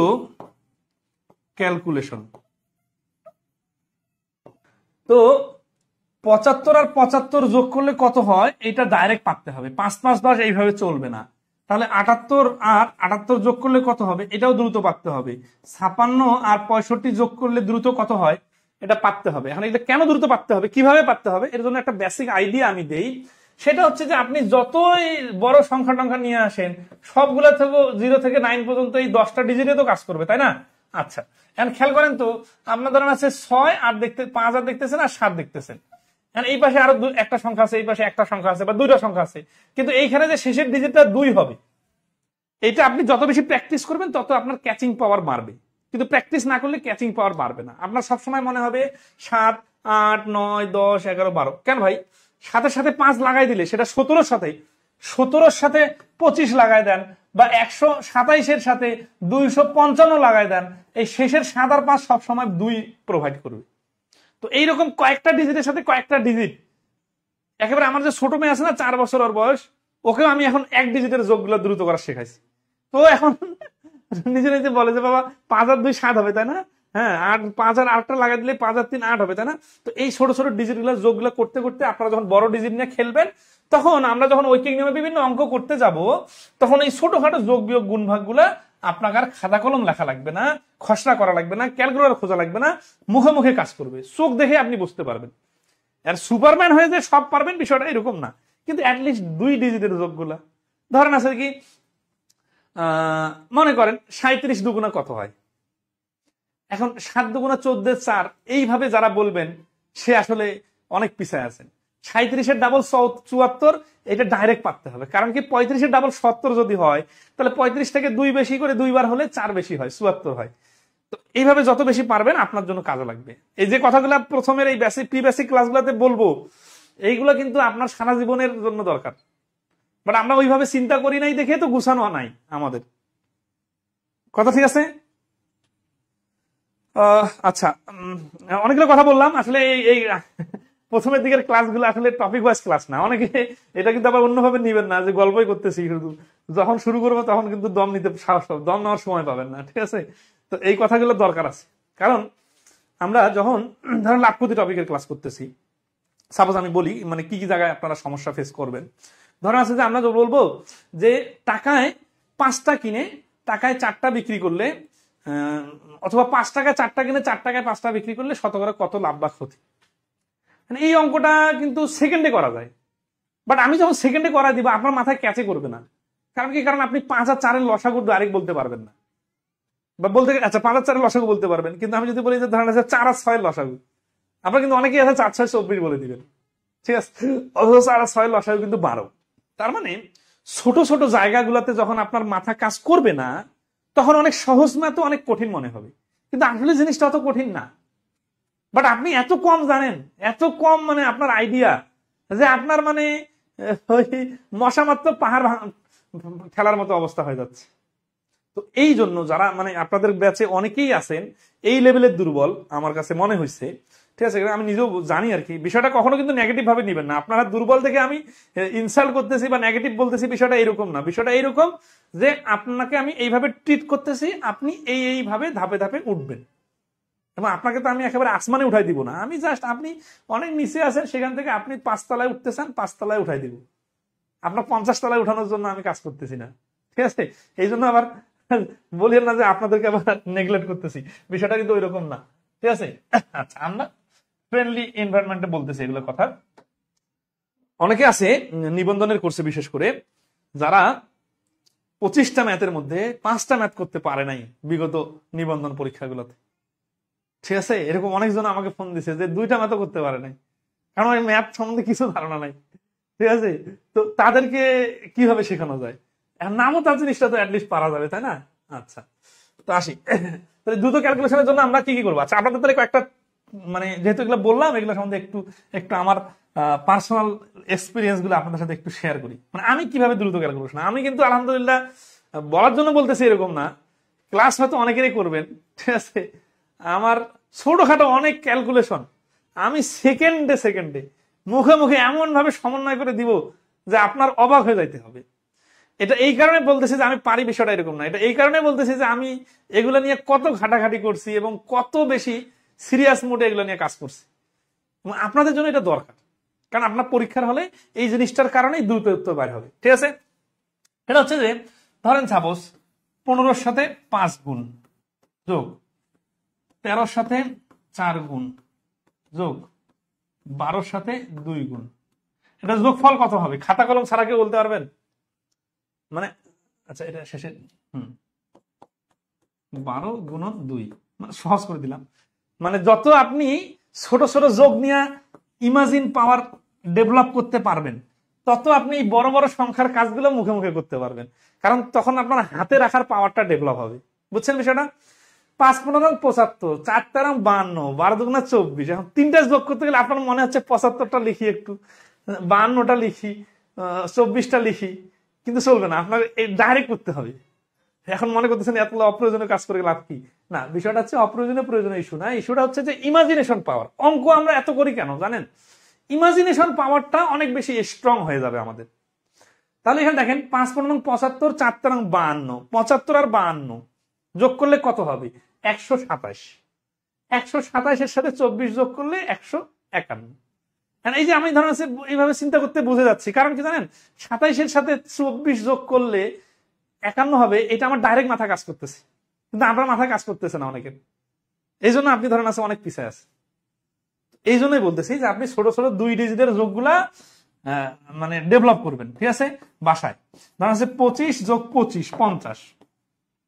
ক্যালকুলেশন। তো 75 আর 75 যোগ করলে কত হয় এটা ডাইরেক্ট পারতে হবে, 5 5 10 এইভাবে চলবে না। তাহলে 78 আর 78 যোগ করলে কত হবে এটাও দ্রুত পারতে হবে। 56 আর 65 যোগ করলে দ্রুত কত হয় এটা পারতে হবে। এখন এটা কেন দ্রুত পারতে হবে, কিভাবে পারতে হবে, এর জন্য একটা বেসিক আইডিয়া আমি দেই। সেটা হচ্ছে যে আপনি যতই বড় সংখ্যা টংখ্যা নিয়ে আসেন, সবগুলা থেকে 0 থেকে 9 পর্যন্ত এই 10টা ডিজিটে তো কাজ করবে, তাই না? আচ্ছা, এখন খেয়াল করেন তো, আপনার ধরেন আছে 6 আর 5 আর দেখতেছেন আর 7 দেখতেছেন। এই পাশে আরো একটা সংখ্যা আছে, এই পাশে একটা সংখ্যা আছে বা দুইটা সংখ্যা আছে, কিন্তু এইখানে যে শেষের ডিজিটটা 2 হবে, এটা আপনি যত বেশি প্র্যাকটিস করবেন তত আপনার ক্যাচিং পাওয়ার বাড়বে। কিন্তু প্র্যাকটিস না করলে ক্যাচিং পাওয়ার বাড়বে না। আপনার সবসময় মনে হবে 7 8 9 10 11 12। কেন ভাই, 7-এর সাথে 5 লাগাই দিলে সেটা 17-র সাথে, 17-র সাথে 25 লাগাই দেন, বা 127-এর সাথে 255 লাগাই দেন, এই শেষের 7 আর 5 সবসময় 2 প্রোভাইড করবে। তো এইরকম কয়েকটা ডিজিটের সাথে কয়েকটা ডিজিট, একেবারে আমার যে ছোট মেয়ে আছে না 4 বছর ওর বয়স, ওকেও আমি এখন 1 ডিজিটের যোগগুলো দ্রুত করা শেখাইছি। তো এখন নিজে নিজে বলে যে বাবা 5 আর 2 7 হবে, তাই না? হ্যাঁ, আর 5 আর 8টা লাগাই দিলে 5 আর 3 8 হবে, তাই না? তো এই ছোট ছোট ডিজিট গুলো যোগগুলো করতে করতে আপনারা যখন বড় ডিজিট নিয়ে খেলবেন, তখন আমরা যখন ঐকিক নিয়মে বিভিন্ন অঙ্ক করতে যাব, তখন এই ছোটখাটো যোগ বিয়োগ গুণ ভাগ গুলা আপনাকে আর খাতা কলম লেখা লাগবে না, খসড়া করা লাগবে না, ক্যালকুলেটর খোঁজা লাগবে না, মুখে মুখে কাজ করবে, চোখ দেখে আপনি বুঝতে পারবেন। আর সুপারম্যান হয়ে যে সব পারবেন বিষয়টা এরকম না, কিন্তু অ্যাটলিস্ট 2 ডিজিটের যোগগুলা ধরেন আছে কি, মনে করেন 37 দুগুণা কত হয়। এখন 7 দুগুণা 14 4, এইভাবে যারা বলবেন সে আসলে অনেক পিছায় আছেন। 37-এর ডাবল 74, এটা ডাইরেক্ট পারতে হবে। কারণ কি, 35-এর ডাবল 70 যদি হয়, তাহলে 35 থেকে 2 বেশি করে 2 বার হলে 4 বেশি হয়, 74 হয়। তো এইভাবে যত বেশি পারবেন আপনার জন্য কাজে লাগবে। এই যে কথাগুলো প্রথমের এই বেসিক প্রি বেসিক ক্লাসগুলোতে বলবো, এইগুলো কিন্তু আপনার সারা জীবনের জন্য দরকার। বাট আমরা ওইভাবে চিন্তা করি নাই দেখে তো গুছানো নাই আমাদের কথা, ঠিক আছে? আচ্ছা, অনেকগুলো কথা বললাম। আসলে এই প্রথমের দিকের ক্লাসগুলো আসলে টপিক ওয়াইজ ক্লাস না। অনেকে এটা কিন্তু আবার অন্যভাবে নিবেন না যে গল্পই করতেছি শুধু, যখন শুরু করবো তখন কিন্তু দম নিতে সাহস পাবে, দম নেওয়ার সময় পাবেন না, ঠিক আছে? তো এই কথাগুলো দরকার আছে, কারণ আমরা যখন ধরেন লাখপতি টপিকের ক্লাস করতেছি, সাপোজ আমি বলি মানে কি কি জায়গায় আপনারা সমস্যা ফেস করবেন। ধরেন আছে যে আমরা বলবো যে টাকায় 5টা কিনে টাকায় 4টা বিক্রি করলে, অথবা 5 টাকায় 4টা কিনে 4 টাকায় 5টা বিক্রি করলে শতকরা কত লাভ বা ক্ষতি। এই অঙ্কটা কিন্তু সেকেন্ডে করা যায়, বাট আমি যখন সেকেন্ডে করা দিব আপনার মাথায় ক্যাচে করবে না। কারণ কি, কারণ আপনি 5 আর 4-এর লসাগু ডাইরেক্ট বলতে পারবেন না, বা বলতে আচ্ছা 5 আর 4-এর লসাগু বলতে পারবেন, কিন্তু আমি যদি বলি যে ধরেন 4 আর 6-এর লসাগু, আপনার কিন্তু অনেকেই আছে 4 6 24 বলে দিবেন, ঠিক আছে? অথচ 4 আর 6-এর লসাগু কিন্তু 12। তার মানে ছোট ছোট জায়গাগুলোতে যখন আপনার মাথা কাজ করবে না, তখন অনেক সহজ ম্যাথ অনেক কঠিন মনে হবে, কিন্তু আসলে জিনিসটা অত কঠিন না। বাট আপনি এত কম জানেন, এত কম মানে আপনার আইডিয়া, যে আপনার মানে ওই মশা মাত্র পাহাড় খেলার মতো অবস্থা হয়ে যাচ্ছে। তো এই জন্য যারা মানে আপনাদের ব্যাচে অনেকেই আছেন এই লেভেলের দুর্বল, আমার কাছে মনে হয়েছে, ঠিক আছে? আমি নিজেও জানি আর কি। বিষয়টা কখনো কিন্তু নেগেটিভ ভাবে নিবেন না, আপনারা দুর্বল থেকে আমি ইনসাল্ট করতেছি বা নেগেটিভ বলতেছি, বিষয়টা এরকম না। বিষয়টা এইরকম যে আপনাকে আমি এইভাবে ট্রিট করতেছি, আপনি এইভাবে ধাপে ধাপে উঠবেন, এবং আপনাকে তো আমি একেবারে আসমানে উঠাই দিব না। আমি জাস্ট আপনি অনেক নিচে আছেন, সেখান থেকে আপনি 5 তলায় উঠতে চান, 5 তলায় উঠাই দিব। আপনার 50 তলায় উঠানোর জন্য আমি কাজ করতেছি না, ঠিক আছে? এই জন্য আবার বলিয়েন না যে আপনাদেরকে আবার নেগলেক্ট করতেছি, বিষয়টা কিন্তু ওই রকম না, ঠিক আছে? আচ্ছা, আমরা ফ্রেন্ডলি এনভায়রনমেন্টে বলতেছি এগুলো কথা। অনেকে আছে নিবন্ধনের কোর্সে, বিশেষ করে যারা 25টা ম্যাথের মধ্যে 5টা ম্যাথ করতে পারে নাই বিগত নিবন্ধন পরীক্ষাগুলোতে, ঠিক আছে? এরকম অনেকজন আমাকে ফোন দিছে যে 2টা ম্যাথও করতে পারে নাই, কারণ ওই ম্যাথ সম্বন্ধে কিছু ধারণা নাই, ঠিক আছে? তো তাদেরকে কিভাবে শেখানো যায়? নামও তার জিনিসটা তো অ্যাটলিস্ট পারা যাবে, তাই না? আচ্ছা, তো আসি, তাহলে দ্রুত ক্যালকুলেশনের জন্য আমরা কি কি করবো? আচ্ছা, আপনাদের তাহলে কয়েকটা মানে যেহেতু এগুলো বললাম, এগুলো সম্বন্ধে একটু একটু আমার পার্সোনাল এক্সপিরিয়েন্স গুলো আপনাদের সাথে একটু শেয়ার করি। মানে আমি কিভাবে দ্রুত ক্যালকুলেশন, আমি কিন্তু আলহামদুলিল্লাহ বলার জন্য বলতেছি এরকম না, ক্লাস হয়তো অনেকেরই করবেন, ঠিক আছে, আমার ছোটখাটো অনেক ক্যালকুলেশন আমি সেকেন্ডে সেকেন্ডে মুখে মুখে এমন ভাবে সমন্বয় করে দিব যে আপনার অবাক হয়ে যাইতে হবে। এটা এই কারণে বলতেছি যে আমি পারি বিষয়টা এরকম না, এটা এই কারণে বলতেছি যে আমি এগুলো নিয়ে কত ঘাটাঘাটি করছি এবং কত বেশি সিরিয়াস মোডে এগুলো নিয়ে কাজ করছি, এবং আপনাদের জন্য এটা দরকার। কারণ আপনার পরীক্ষার হলে এই জিনিসটার কারণেই দ্রুত উত্তর বাইর হবে, ঠিক আছে? এটা হচ্ছে যে ধরেন সাপোজ 15-র সাথে 5 গুণ যোগ 13-র সাথে 4 গুণ যোগ 12-র সাথে 2 গুণ, এটা যোগফল কত হবে? খাতা কলম ছাড়া কেউ বলতে পারবেন? মানে আচ্ছা, এটা শেষে 12 গুণন 2, মানে সহজ করে দিলাম। মানে যত আপনি ছোট ছোট যোগ নিয়ে ইমাজিন পাওয়ার ডেভেলপ করতে পারবেন, তত আপনি বড় বড় সংখ্যার কাজগুলো মুখে মুখে করতে পারবেন, কারণ তখন আপনার হাতে রাখার পাওয়ারটা ডেভেলপ হবে। বুঝছেন বিষয়টা? 5-15 75, 4-13 52, 12-2 24। এখন তিনটা যোগ করতে গেলে আপনার মনে হচ্ছে 75টা লিখি, একটু 52টা লিখি, 24টা লিখি, কিন্তু চলবে না, আপনার ডাইরেক্ট করতে হবে। এখন মনে করতেছেন এত অপ্রয়োজনীয় কাজ করে লাভ কি? না, বিষয়টা হচ্ছে অপ্রয়োজনীয় প্রয়োজনীয় ইস্যু না, ইস্যুটা হচ্ছে যে ইমাজিনেশন পাওয়ার। অঙ্ক আমরা এত করি কেন জানেন? ইমাজিনেশন পাওয়ারটা অনেক বেশি স্ট্রং হয়ে যাবে আমাদের। তাহলে এখানে দেখেন 5-15 75, 4-13 52, 75 আর 52 যোগ করলে কত হবে? 127। 127-এর সাথে 24 যোগ করলে 151। এই যে আমি ধরেন এইভাবে চিন্তা করতে বুঝে যাচ্ছি, কারণ কি জানেন, 27-এর সাথে 24 যোগ করলে 51 হবে, এটা আমার ডাইরেক্ট মাথা কাজ করতেছে, কিন্তু আপনার মাথা কাজ করতেছে না অনেকের। এই জন্য আপনি ধরেন আছে অনেক পিছায় আছে। এই জন্যই বলতেছি যে আপনি ছোট ছোট 2 ডিজিটের যোগগুলা মানে ডেভেলপ করবেন, ঠিক আছে, বাসায়। ধরেন আছে 25 যোগ 25 50।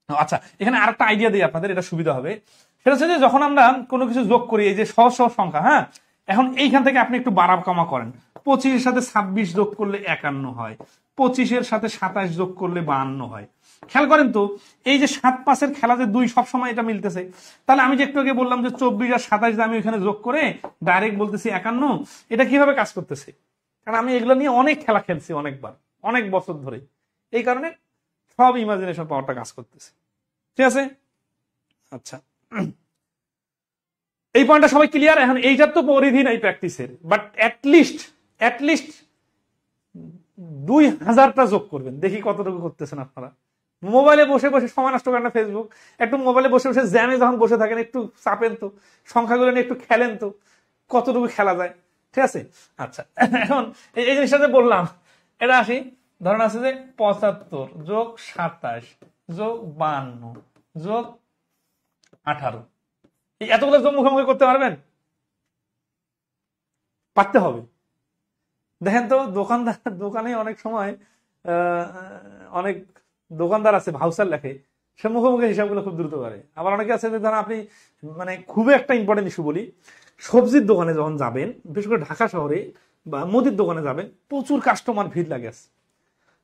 আচ্ছা, এখানে আরেকটা আইডিয়া দিই আপনাদের, এটা সুবিধা হবে। সেটা হচ্ছে যে যখন আমরা কোনো কিছু যোগ করি, এই যে সহজ সহজ সংখ্যা, হ্যাঁ, এখন এইখান থেকে আপনি একটু বাড়া কমা করেন। 25-এর সাথে 26 যোগ করলে 51 হয়, 25-এর সাথে 27 যোগ করলে 52 হয়। খেয়াল করেন তো, এই যে 7-5-এর খেলা যে 2 সবসময় এটা মিলতেছে। তাহলে আমি যে একটু আগে বললাম যে 24 আর 27 আমি ওখানে যোগ করে ডাইরেক্ট বলতেছি 51, এটা কিভাবে কাজ করতেছে? কারণ আমি এগুলো নিয়ে অনেক খেলা খেলছি, অনেকবার, অনেক বছর ধরে। এই কারণে সব ইমাজিনেশন পাওয়ারটা কাজ করতেছে, ঠিক আছে? আচ্ছা, এই পয়েন্টটা সবাই ক্লিয়ার? এখন এইটার তো পরিধি নাই প্র্যাকটিসের, বাট অ্যাটলিস্ট 2000টা যোগ করবেন, দেখি কতটুকু করতেছেন আপনারা। মোবাইলে বসে বসে সময় নষ্ট করেন না, ফেসবুক একটু মোবাইলে বসে বসে জ্যামে যখন বসে থাকেন একটু চাপেন তো, সংখ্যাগুলো নিয়ে একটু খেলেন তো, কতটুকু খেলা যায়, ঠিক আছে? আচ্ছা, এখন এই জিনিসটা যে বললাম, এটা আসি, ধরেন আছে যে 75 যোগ 27 যোগ 52 যোগ 18, এই এতগুলো যোগ মুখোমুখি করতে পারবেন? পারতে হবে। দেখেন তো, দোকানে অনেক সময় অনেক দোকানদার আছে ভাউচার লেখে, সে মুখোমুখি হিসাবগুলো খুব দ্রুত করে। আবার অনেকে আছে যে ধরেন আপনি মানে খুবই একটা ইম্পর্টেন্ট ইস্যু বলি, সবজির দোকানে যখন যাবেন, বিশেষ করে ঢাকা শহরে বা মুদির দোকানে যাবেন, প্রচুর কাস্টমার ভিড় লাগে।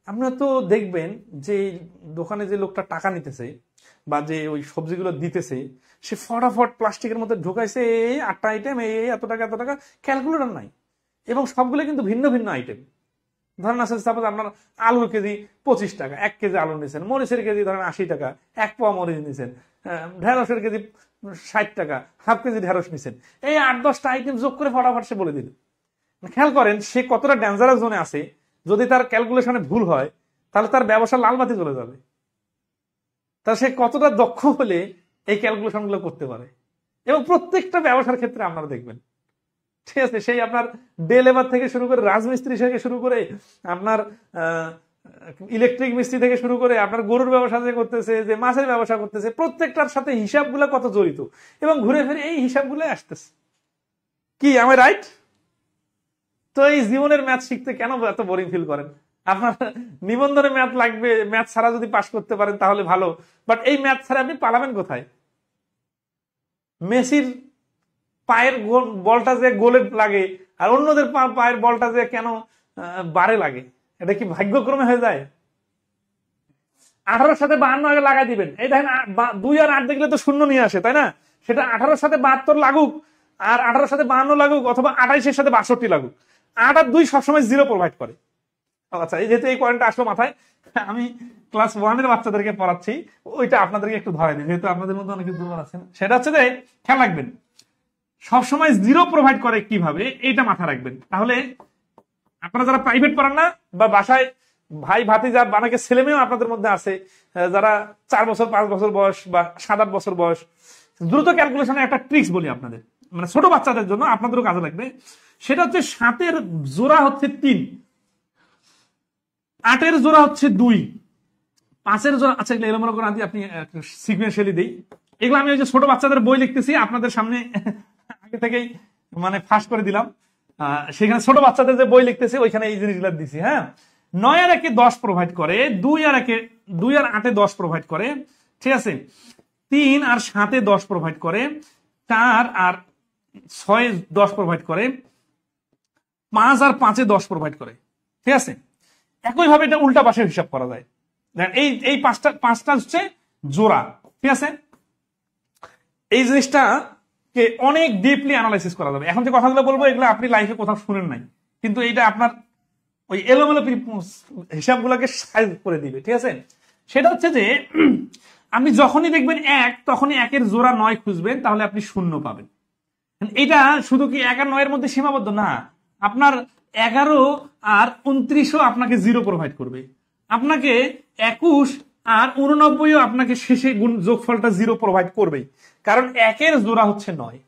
আপনারা তো দেখবেন যে দোকানে যে লোকটা টাকা নিতেছে বা যে ওই সবজিগুলো দিতেছে, সে ফটাফট প্লাস্টিকের মধ্যে ঢুকাইছে, এই 8টা আইটেম, এই এত টাকা এত টাকা, ক্যালকুলেটর নাই, এবং সবগুলো কিন্তু ভিন্ন ভিন্ন আইটেম। ধরেন আছে সাপোজ আপনার আলুর কেজি 25 টাকা, 1 কেজি আলু নিয়েছেন, মরিচের কেজি ধরেন 80 টাকা, 1 পোয়া মরিচ নিয়েছেন, ঢেঁড়সের কেজি 60 টাকা, হাফ কেজি ঢেঁড়স নিয়েছেন, এই 8-10টা আইটেম যোগ করে ফটাফট সে বলে দিল। খেয়াল করেন সে কতটা ডেঞ্জারাস জোনে আছে। যদি তার ক্যালকুলেশনে ভুল হয়, তাহলে তার ব্যবসা লালবাতি চলে যাবে। তা সে কতটা দক্ষ হলে এই ক্যালকুলেশন গুলো করতে পারে, এবং প্রত্যেকটা ব্যবসার ক্ষেত্রে আপনারা দেখবেন, ঠিক আছে, সেই আপনার ডে লেবার থেকে শুরু করে রাজমিস্ত্রি থেকে শুরু করে আপনার ইলেকট্রিক মিস্ত্রি থেকে শুরু করে আপনার গরুর ব্যবসা যে করতেছে, যে মাছের ব্যবসা করতেছে, প্রত্যেকটার সাথে হিসাবগুলো কত জড়িত, এবং ঘুরে ফিরে এই হিসাবগুলো আসতেছে। কি আমি রাইট? তো এই জীবনের ম্যাথ শিখতে কেন এত বোরিং ফিল করেন? আপনার নিবন্ধনে ম্যাথ লাগবে, ম্যাথ ছাড়া যদি পাশ করতে পারেন তাহলে ভালো, বাট এই ম্যাথ ছাড়া আপনি পালাবেন কোথায়? মেসির পায়ের বলটা যে গোলে লাগে আর অন্যদের পায়ের বলটা যে কেন বারে লাগে, এটা কি ভাগ্যক্রমে হয়ে যায়? 18-র সাথে 52 আগে লাগাই দিবেন। এই দেখেন 2 আর 8 দেখলে তো শূন্য নিয়ে আসে, তাই না? সেটা 18-র সাথে 72 লাগুক, আর 18-র সাথে 52 লাগুক, অথবা 28-এর সাথে 62 লাগুক, 8 আর 2 সবসময় 0 প্রোভাইড করে। আচ্ছা, এই যেহেতু এই পয়েন্টটা আসলো মাথায়, আমি ক্লাস 1 এর বাচ্চাদেরকে পড়াচ্ছি, ওইটা আপনাদেরকে একটু ধরে দিই, যেহেতু আপনাদের মধ্যে অনেকে দুর্বল আছেন। সেটা হচ্ছে যে খেয়াল রাখবেন, সবসময় 0 প্রোভাইড করে কিভাবে, এইটা মাথায় রাখবেন। তাহলে আপনারা যারা প্রাইভেট পড়ান না, বা বাসায় ভাই ভাতিজা অনেকে ছেলে মেয়েও আপনাদের মধ্যে আছে যারা 4 বছর 5 বছর বয়স বা 7-8 বছর বয়স, দ্রুত ক্যালকুলেশনের একটা ট্রিক্স বলি আপনাদের, মানে ছোট বাচ্চাদের জন্য, আপনাদেরও কাজে লাগবে। সেটা হচ্ছে 7-এর জোড়া হচ্ছে 3, 8-এর জোড়া হচ্ছে 2, 5-এর জোড়া, আচ্ছা এগুলো এলোমেলো করে আদি আপনি সিকুয়েন্সিয়ালি দেই। এগুলো আমি ওই যে ছোট বাচ্চাদের বই লিখতেছি আপনাদের সামনে আগে থেকেই মানে ফাঁস করে দিলাম, সেখানে ছোট বাচ্চাদের যে বই লিখতেছি ওইখানে এই জিনিসগুলো দিছি। হ্যাঁ, 9 আর 1-এ 10 প্রোভাইড করে, 2 আর 8-এ 10 প্রোভাইড করে, ঠিক আছে, 3 আর 7-এ 10 প্রোভাইড করে, 4 আর 6-এ 10 প্রোভাইড করে, 5 আর 5-এ 10 প্রোভাইড করে, ঠিক আছে। একইভাবে এটা উল্টা পাশে হিসাব করা যায়। এই পাঁচটা হচ্ছে জোড়া, ঠিক আছে। এই জিনিসটা কে অনেক ডিপলি অ্যানালাইসিস করা যাবে। এখন যে কথাগুলো বলবো এগুলো আপনি লাইফে কোথাও শুনেন নাই, কিন্তু এটা আপনার ওই এলোমেলো হিসাবগুলোকে সাইজ করে দিবে, ঠিক আছে। সেটা হচ্ছে যে আপনি যখনই দেখবেন 1, তখনই 1-এর জোড়া 9 খুঁজবেন, তাহলে আপনি 0 পাবেন। এটা শুধু কি 1 আর 9-এর মধ্যে সীমাবদ্ধ না, আপনার 11 আর 29ও আপনাকে 0 প্রোভাইড করবে, আপনাকে 21 আর 89ও আপনাকে শেষে যোগফলটা 0 প্রোভাইড করবেই, কারণ 1-এর জোড়া হচ্ছে 9।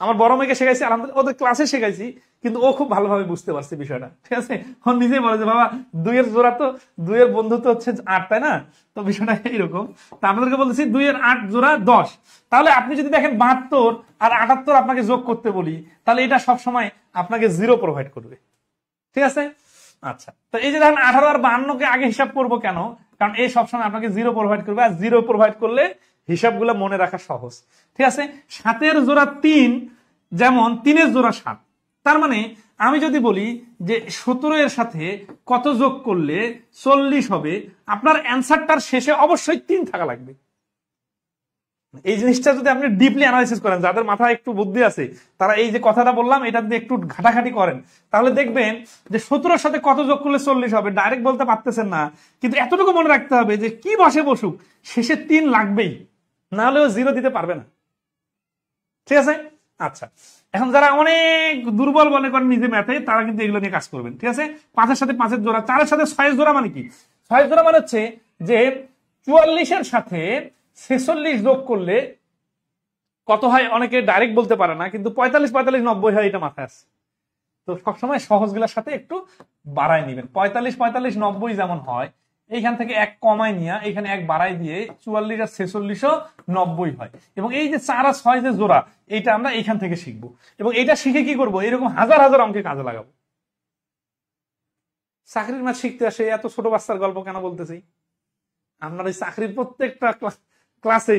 আমার বড় মেয়েকে শেখাইছি, আলহামদুলিল্লাহ ওদের ক্লাসে শেখাইছি, কিন্তু ও খুব ভালোভাবে বুঝতে পারছে বিষয়টা, ঠিক আছে। ও নিজেই বলে যে বাবা 2-এর জোড়া তো 2-এর বন্ধু তো হচ্ছে 8, তাই না? তো বিষয়টা এইরকম। তো আপনাদেরকে বলতেছি 2-এর 8 জোড়া 10। তাহলে আপনি যদি দেখেন 72 আর 78 আপনাকে যোগ করতে বলি, তাহলে এটা সবসময় আপনাকে 0 প্রোভাইড করবে, ঠিক আছে। আচ্ছা, তো এই যে দেখেন 18 আর 52-কে আগে হিসাব করবো কেন, কারণ এই সবসময় আপনাকে 0 প্রোভাইড করবে, আর 0 প্রোভাইড করলে হিসাবগুলো মনে রাখা সহজ, ঠিক আছে। 7-এর জোড়া 3, যেমন 3-এর জোড়া 7। তার মানে আমি যদি বলি যে 17-এর সাথে কত যোগ করলে 40 হবে, আপনার অ্যান্সারটার শেষে অবশ্যই 3 থাকা লাগবে। এই জিনিসটা যদি আপনি ডিপলি অ্যানালাইসিস করেন, যাদের মাথায় একটু বুদ্ধি আছে, তারা এই যে কথাটা বললাম এটা যদি একটু ঘাটাঘাটি করেন, তাহলে দেখবেন যে 17-এর সাথে কত যোগ করলে 40 হবে, ডাইরেক্ট বলতে পারতেছেন না, কিন্তু এতটুকু মনে রাখতে হবে যে কি বসে বসুক শেষে 3 লাগবেই, না হলেও 0 দিতে পারবে না, ঠিক আছে। আচ্ছা, এখন যারা অনেক দুর্বল মনে করেন নিজে ম্যাথে, তারা কিন্তু এগুলো নিয়ে কাজ করবেন, ঠিক আছে। 5-এর সাথে 5-এর জোড়া, 4-এর সাথে 6-এর জোড়া মানে কি? 6-এর জোড়া মানে হচ্ছে যে 44-এর সাথে 46 যোগ করলে কত হয়, অনেকে ডাইরেক্ট বলতে পারে না, কিন্তু 45 45 90 হয়, এটা মাথায় আছে। তো সবসময় সহজগুলোর সাথে একটু বাড়ায় নিবেন। 45 45 90 যেমন হয়, এইখান থেকে 1 কমায় নিয়ে এখানে 1 বাড়াই দিয়ে 44 আর 46ও 90 হয়। এবং এই যে 4 আর 6 যে জোড়া, এইটা আমরা এইখান থেকে শিখবো, এবং এটা শিখে কি করবো, এরকম হাজার হাজার অঙ্কে কাজে লাগাবো। চাকরির ম্যাথ শিখতে আসে এত ছোট বাচ্চার গল্প কেন বলতেছি? আপনার ওই চাকরির প্রত্যেকটা ক্লাসে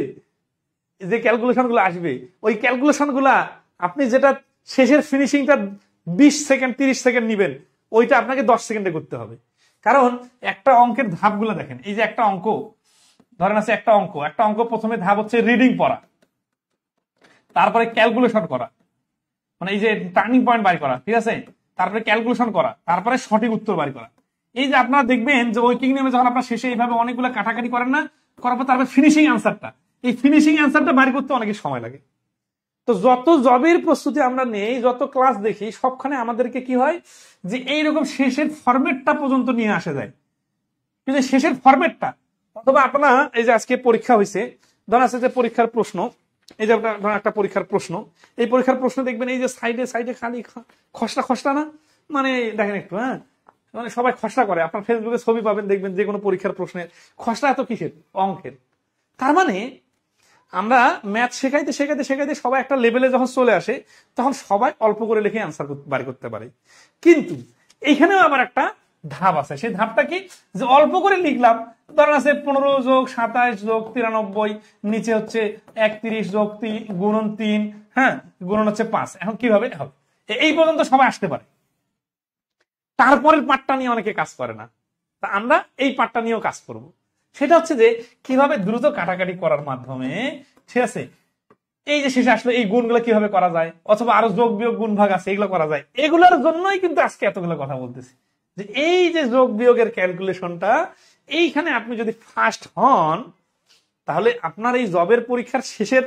যে ক্যালকুলেশন গুলো আসবে, ওই ক্যালকুলেশন গুলা আপনি যেটা শেষের ফিনিশিংটা 20 সেকেন্ড 30 সেকেন্ড নিবেন, ওইটা আপনাকে 10 সেকেন্ডে করতে হবে। কারণ একটা অঙ্কের ধাপগুলো দেখেন, এই যে একটা অঙ্ক ধরেন আছে, একটা অঙ্ক প্রথমে ধাপ হচ্ছে রিডিং পড়া, তারপরে ক্যালকুলেশন করা, মানে এই যে টার্নিং পয়েন্ট বাই করা, ঠিক আছে, তারপরে ক্যালকুলেশন করা, তারপরে সঠিক উত্তর বাই করা। এই যে আপনারা দেখবেন যে ওই কিং নেমে যখন আপনার শেষে এইভাবে অনেকগুলো কাটাকাটি করেন না, করার পর তারপরে ফিনিশিং অ্যান্সারটা, এই ফিনিশিং অ্যান্সারটা বাড়ি করতে অনেক সময় লাগে। তো যত জবের প্রস্তুতি আমরা নেই, যত ক্লাস দেখি, সবখানে আমাদেরকে কি হয় যে এইরকম শেষের ফরম্যাটটা পর্যন্ত নিয়ে আসা যায়, কিন্তু শেষের ফরম্যাটটা, অথবা আপনারা এই যে আজকে পরীক্ষা হয়েছে, ধরেন আছে যে পরীক্ষার প্রশ্ন, এই যে ধরেন একটা পরীক্ষার প্রশ্ন, এই পরীক্ষার প্রশ্ন দেখবেন এই যে সাইডে সাইডে খালি খসড়া খসড়া না, মানে দেখেন একটু, হ্যাঁ, মানে সবাই খসড়া করে, আপনার ফেসবুকে ছবি পাবেন, দেখবেন যে কোনো পরীক্ষার প্রশ্নের খসড়া এত কিসের, অঙ্কের। তার মানে আমরা ম্যাথ শেখাইতে শেখাইতে শেখাইতে সবাই একটা লেভেলে যখন চলে আসে, তখন সবাই অল্প করে লিখে অ্যান্সার বাড়ি করতে পারে। কিন্তু এইখানেও আবার একটা ধাপ আছে, সেই ধাপটা কি, যে অল্প করে লিখলাম, ধরেন আছে 15 যোগ 27 যোগ 93, নিচে হচ্ছে 31 যোগ গুণন 3, হ্যাঁ, গুণন হচ্ছে 5। এখন কিভাবে হবে, এই পর্যন্ত সবাই আসতে পারে, তারপরের পার্টটা নিয়ে অনেকে কাজ করে না। তা আমরা এই পার্টটা নিয়েও কাজ করব। সেটা হচ্ছে যে কিভাবে দ্রুত কাটাকাটি করার মাধ্যমে, ঠিক আছে, এই যে শেষে আসলে এই গুণগুলো কিভাবে করা যায়, অথবা আরো যোগ বিয়োগ গুণ ভাগ আছে এগুলো করা যায়, এগুলোর জন্যই কিন্তু আজকে এতগুলো কথা বলতেছি। যে এই যে যোগ বিয়োগের ক্যালকুলেশনটা, এইখানে আপনি যদি ফার্স্ট হন, তাহলে আপনার এই জবের পরীক্ষার শেষের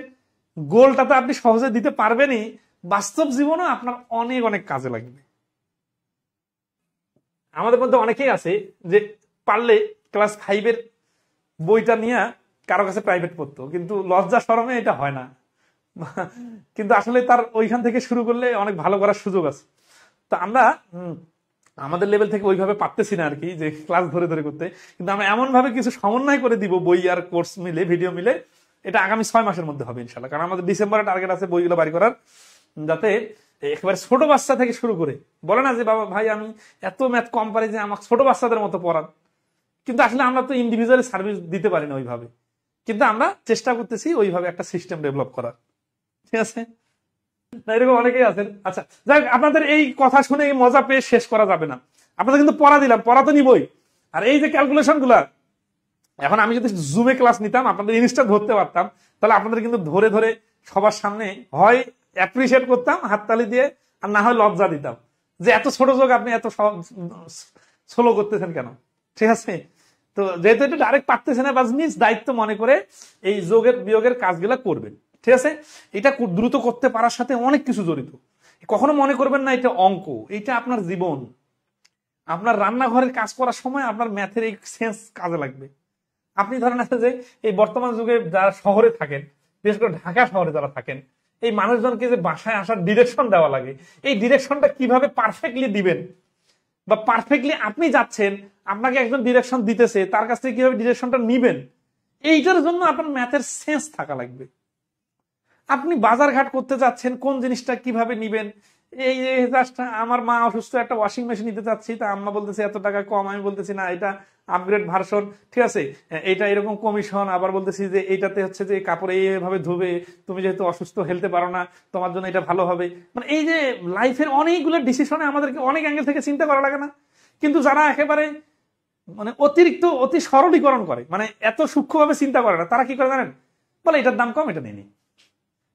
গোলটা তো আপনি সহজে দিতে পারবেনই, বাস্তব জীবনেও আপনার অনেক অনেক কাজে লাগবে। আমাদের মধ্যে অনেকেই আছে যে পারলে ক্লাস 5-এর বইটা নিয়ে কারো কাছে প্রাইভেট পড়তো, কিন্তু লজ্জা শরমে এটা হয় না। কিন্তু আসলে তার ওইখান থেকে শুরু করলে অনেক ভালো করার সুযোগ আছে। তো আমরা আমাদের লেভেল থেকে ওইভাবে পারতেছি না আর কি, যে ক্লাস ধরে ধরে করতে, কিন্তু আমরা এমন ভাবে কিছু সমন্বয় করে দিব বই আর কোর্স মিলে, ভিডিও মিলে। এটা আগামী 6 মাসের মধ্যে হবে ইনশাল্লাহ, কারণ আমাদের ডিসেম্বরে টার্গেট আছে বইগুলো বাড়ি করার, যাতে একেবারে ছোট বাচ্চা থেকে শুরু করে, বলে না যে বাবা ভাই আমি এত ম্যাথ কম পারি যে আমাকে ছোট বাচ্চাদের মতো পড়ান, কিন্তু আসলে আমরা তো ইন্ডিভিজুয়ালি সার্ভিস দিতে পারি না ওইভাবে, কিন্তু আমরা চেষ্টা করতেছি ওইভাবে একটা সিস্টেম ডেভেলপ করার। ঠিক আছে, এরকম অনেকেই আছেন। আচ্ছা যাই হোক, আপনাদের এই কথা শুনে মজা পেয়ে শেষ করা যাবে না। আপনাদের কিন্তু পড়া দিলাম, পড়া তো নিবই। আর এই যে ক্যালকুলেশন গুলা, এখন আমি যদি জুমে ক্লাস নিতাম, আপনাদের জিনিসটা ধরতে পারতাম, তাহলে আপনাদের কিন্তু ধরে ধরে সবার সামনে হয় অ্যাপ্রিসিয়েট করতাম হাততালি দিয়ে, আর না হয় লজ্জা দিতাম যে এত ছোট যোগ আপনি এত স্লো করতেছেন কেন। ঠিক আছে, তো যেহেতু এটা ডাইরেক্ট পারতেছেন না, বা নিজ দায়িত্ব মনে করে এই যোগের বিয়োগের কাজগুলা করবেন। ঠিক আছে, এটা দ্রুত করতে পারার সাথে অনেক কিছু জড়িত। কখনো মনে করবেন না এটা অঙ্ক, এটা আপনার জীবন। আপনার রান্নাঘরের কাজ করার সময় আপনার ম্যাথের এই সেন্স কাজে লাগবে। আপনি ধরেন আছে যে এই বর্তমান যুগে যারা শহরে থাকেন, বিশেষ করে ঢাকা শহরে যারা থাকেন, এই মানুষজনকে যে বাসায় আসার ডিরেকশন দেওয়া লাগে, এই ডিরেকশনটা কিভাবে পারফেক্টলি দিবেন, বা পারফেক্টলি আপনি যাচ্ছেন, আপনাকে একজন ডিরেকশন দিতেছে, তার কাছ থেকে কিভাবে ডিরেকশনটা নিবেন, এইটার জন্য আপনার ম্যাথের সেন্স থাকা লাগবে। আপনি বাজার ঘাট করতে যাচ্ছেন, কোন জিনিসটা কিভাবে নিবেন। এই আমার মা অসুস্থ, একটা ওয়াশিং মেশিন নিতে চাচ্ছি, তা আম্মা বলতেছে এত টাকা কম, আমি বলতেছি না এটা আপগ্রেড ভার্সন, ঠিক আছে, এটা এরকম কমিশন, আবার বলতেছি যে এইটাতে হচ্ছে যে কাপড় এইভাবে ধুবে, তুমি যেহেতু অসুস্থ হেলতে পারো না, তোমার জন্য এটা ভালো হবে। মানে এই যে লাইফের অনেকগুলো ডিসিশনে আমাদেরকে অনেক অ্যাঙ্গেল থেকে চিন্তা করা লাগে না? কিন্তু যারা একেবারে মানে অতিরিক্ত অতি সরলীকরণ করে, মানে এত সূক্ষ্মভাবে চিন্তা করে না, তারা কি করে জানেন? বলে এটার দাম কম, এটা নিয়ে নি,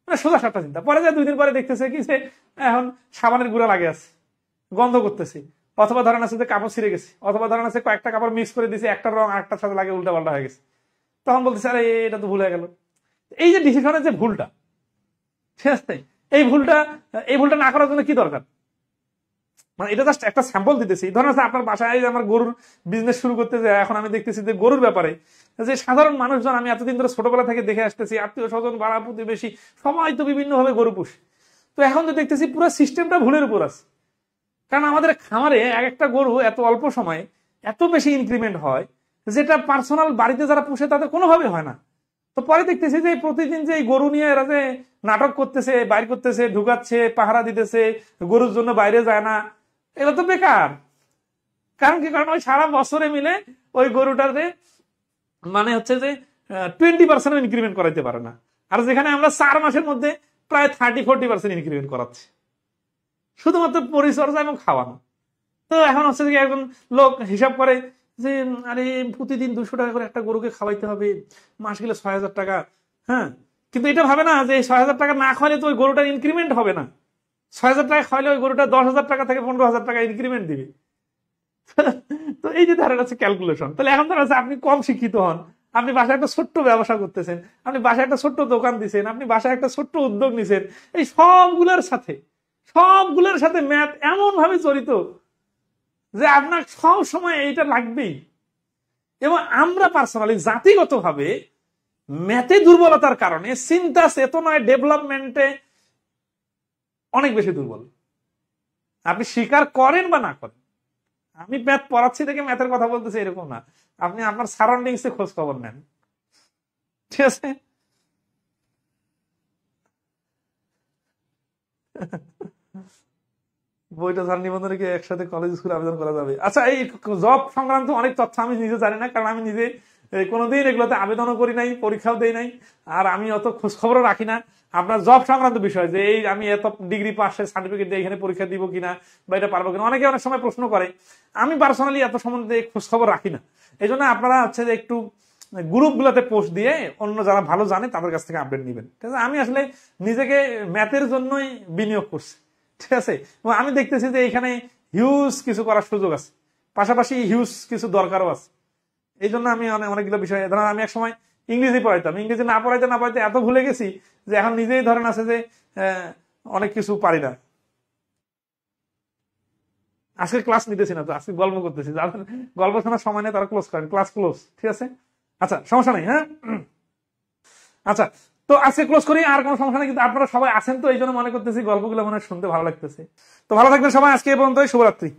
মানে সোজা সাপটা চিন্তা। পরে যায় 2 দিন পরে দেখতেছে কি যে এখন সাবানের গুঁড়া লাগে আছে, গন্ধ করতেছে, অথবা ধরেন আছে যে কাপড় ছিঁড়ে গেছে, অথবা ধরেন আছে কয়েকটা কাপড় মিক্স করে দিয়েছে, একটা রং আরেকটার সাথে লাগে, উল্টা পাল্টা হয়ে গেছে। তখন বলতেছে আরে এটা তো ভুল হয়ে গেল। এই যে ডিসিশনের যে ভুলটা, ঠিক আছে, এই ভুলটা না করার জন্য কি দরকার? মানে এটা জাস্ট একটা স্যাম্পল দিতেছি। ধরেন আছে আপনার বাসায় আমার গরুর বিজনেস শুরু করতে যায়, এখন আমি দেখতেছি যে গরুর ব্যাপারে যে সাধারণ মানুষজন, আমি এতদিন ধরে ছোটবেলা থেকে দেখে আসতেছি, আত্মীয় স্বজন পাড়া প্রতিবেশী সবাই তো বিভিন্ন ভাবে গরু পুষে। তো এখন তো দেখতেছি পুরো সিস্টেমটা ভুলের উপর আছে, কারণ আমাদের খামারে এক একটা গরু এত অল্প সময়ে এত বেশি ইনক্রিমেন্ট হয়, যেটা পার্সোনাল বাড়িতে যারা পুষে তাদের কোনোভাবে হয় না। তো পরে দেখতেছি যে প্রতিদিন যে এই গরু নিয়ে এরা যে নাটক করতেছে, বাইর করতেছে, ঢুকাচ্ছে, পাহারা দিতেছে, গরুর জন্য বাইরে যায় না, এগুলো তো বেকার। কারণ কি? কারণ ওই সারা বছরে মিলে ওই গরুটাতে মানে হচ্ছে যে 20% ইনক্রিমেন্ট করাইতে পারে না, আর যেখানে আমরা 4 মাসের মধ্যে প্রায় 30-40% ইনক্রিমেন্ট করাচ্ছি, শুধুমাত্র পরিচর্যা এবং খাওয়ানো। তো এখন হচ্ছে যে একজন লোক হিসাব করে যে আরে প্রতিদিন 200 টাকা করে একটা গরুকে খাওয়াইতে হবে, মাস গেলে 6000 টাকা। হ্যাঁ, কিন্তু এটা ভাবে না যে 6000 টাকা না খাওয়ালে তো ওই গরুটার ইনক্রিমেন্ট হবে না। 6000 টাকা খাওয়ালে ওই গরুটা 10,000 টাকা থেকে 15,000 টাকা ইনক্রিমেন্ট দিবে। তো এই যে ধারণা আছে ক্যালকুলেশন। তাহলে এখন ধরা আছে আপনি কম শিক্ষিত হন, আপনি বাসায় একটা ছোট্ট ব্যবসা করতেছেন, আপনি বাসায় একটা ছোট্ট দোকান দিচ্ছেন, আপনি বাসায় একটা ছোট্ট উদ্যোগ নিছেন, এই সবগুলোর সাথে ম্যাথ এমন ভাবে জড়িত যে আপনার সব সময় এইটা লাগবেই। এবং আমরা পার্সোনালি জাতিগত ভাবে ম্যাথে দুর্বলতার কারণে চিন্তা চেতনায় ডেভেলপমেন্টে অনেক বেশি দুর্বল। আপনি স্বীকার করেন বা না করেন, আমি ম্যাথ পড়াচ্ছি দেখে ম্যাথের কথা বলতেছি এরকম না, আপনি আপনার সারাউন্ডিংস এ খোঁজ খবর নেন। ঠিক আছে, বইটা যার নিবন্ধনে কি একসাথে কলেজ স্কুলে আবেদন করা যাবে? আচ্ছা, এই জব সংক্রান্ত অনেক তথ্য আমি নিজে জানি না, কারণ আমি নিজে কোনোদিন এগুলোতে আবেদনও করি নাই, পরীক্ষাও দেই নাই, আর আমি অত খোঁজ খবরও রাখি না। আপনার জব সংক্রান্ত বিষয় যে এই আমি এত ডিগ্রি পাশের সার্টিফিকেট দিয়ে এখানে পরীক্ষা দিব কিনা বা এটা পারবো কিনা, অনেকে অনেক সময় প্রশ্ন করে। আমি পার্সোনালি এত সম্বন্ধে খোঁজ খবর রাখি না। এই জন্য আপনারা হচ্ছে যে একটু গ্রুপগুলোতে পোস্ট দিয়ে অন্য যারা ভালো জানে তাদের কাছ থেকে আপডেট নিবেন। ঠিক আছে, আমি আসলে নিজেকে ম্যাথের জন্যই বিনিয়োগ করছি। ঠিক আছে, এবং আমি দেখতেছি যে এখানে হিউজ কিছু করার সুযোগ আছে, পাশাপাশি হিউজ কিছু দরকারও আছে। এই জন্য আমি অনেকগুলো বিষয়, ধরেন আমি এক সময় ইংরেজি পড়াইতাম, ইংরেজি না পড়াইতে এত ভুলে গেছি যে এখন নিজেই ধরেন আছে যে অনেক কিছু পারি না। আজকে ক্লাস নিতেছি না তো, আজকে গল্প করতেছি, যাদের গল্প শোনার সময় নেই তারা ক্লোজ করেন, ক্লাস ক্লোজ। ঠিক আছে, আচ্ছা সমস্যা নেই। হ্যাঁ, আচ্ছা, তো আজকে ক্লোজ করি, আর কোনো সমস্যা নেই। কিন্তু আপনারা সবাই আছেন তো, এই জন্য মনে করতেছি গল্পগুলো মনে হয় শুনতে ভালো লাগতেছে। তো ভালো থাকবেন সবাই, আজকে এই পর্যন্তই, শুভরাত্রি।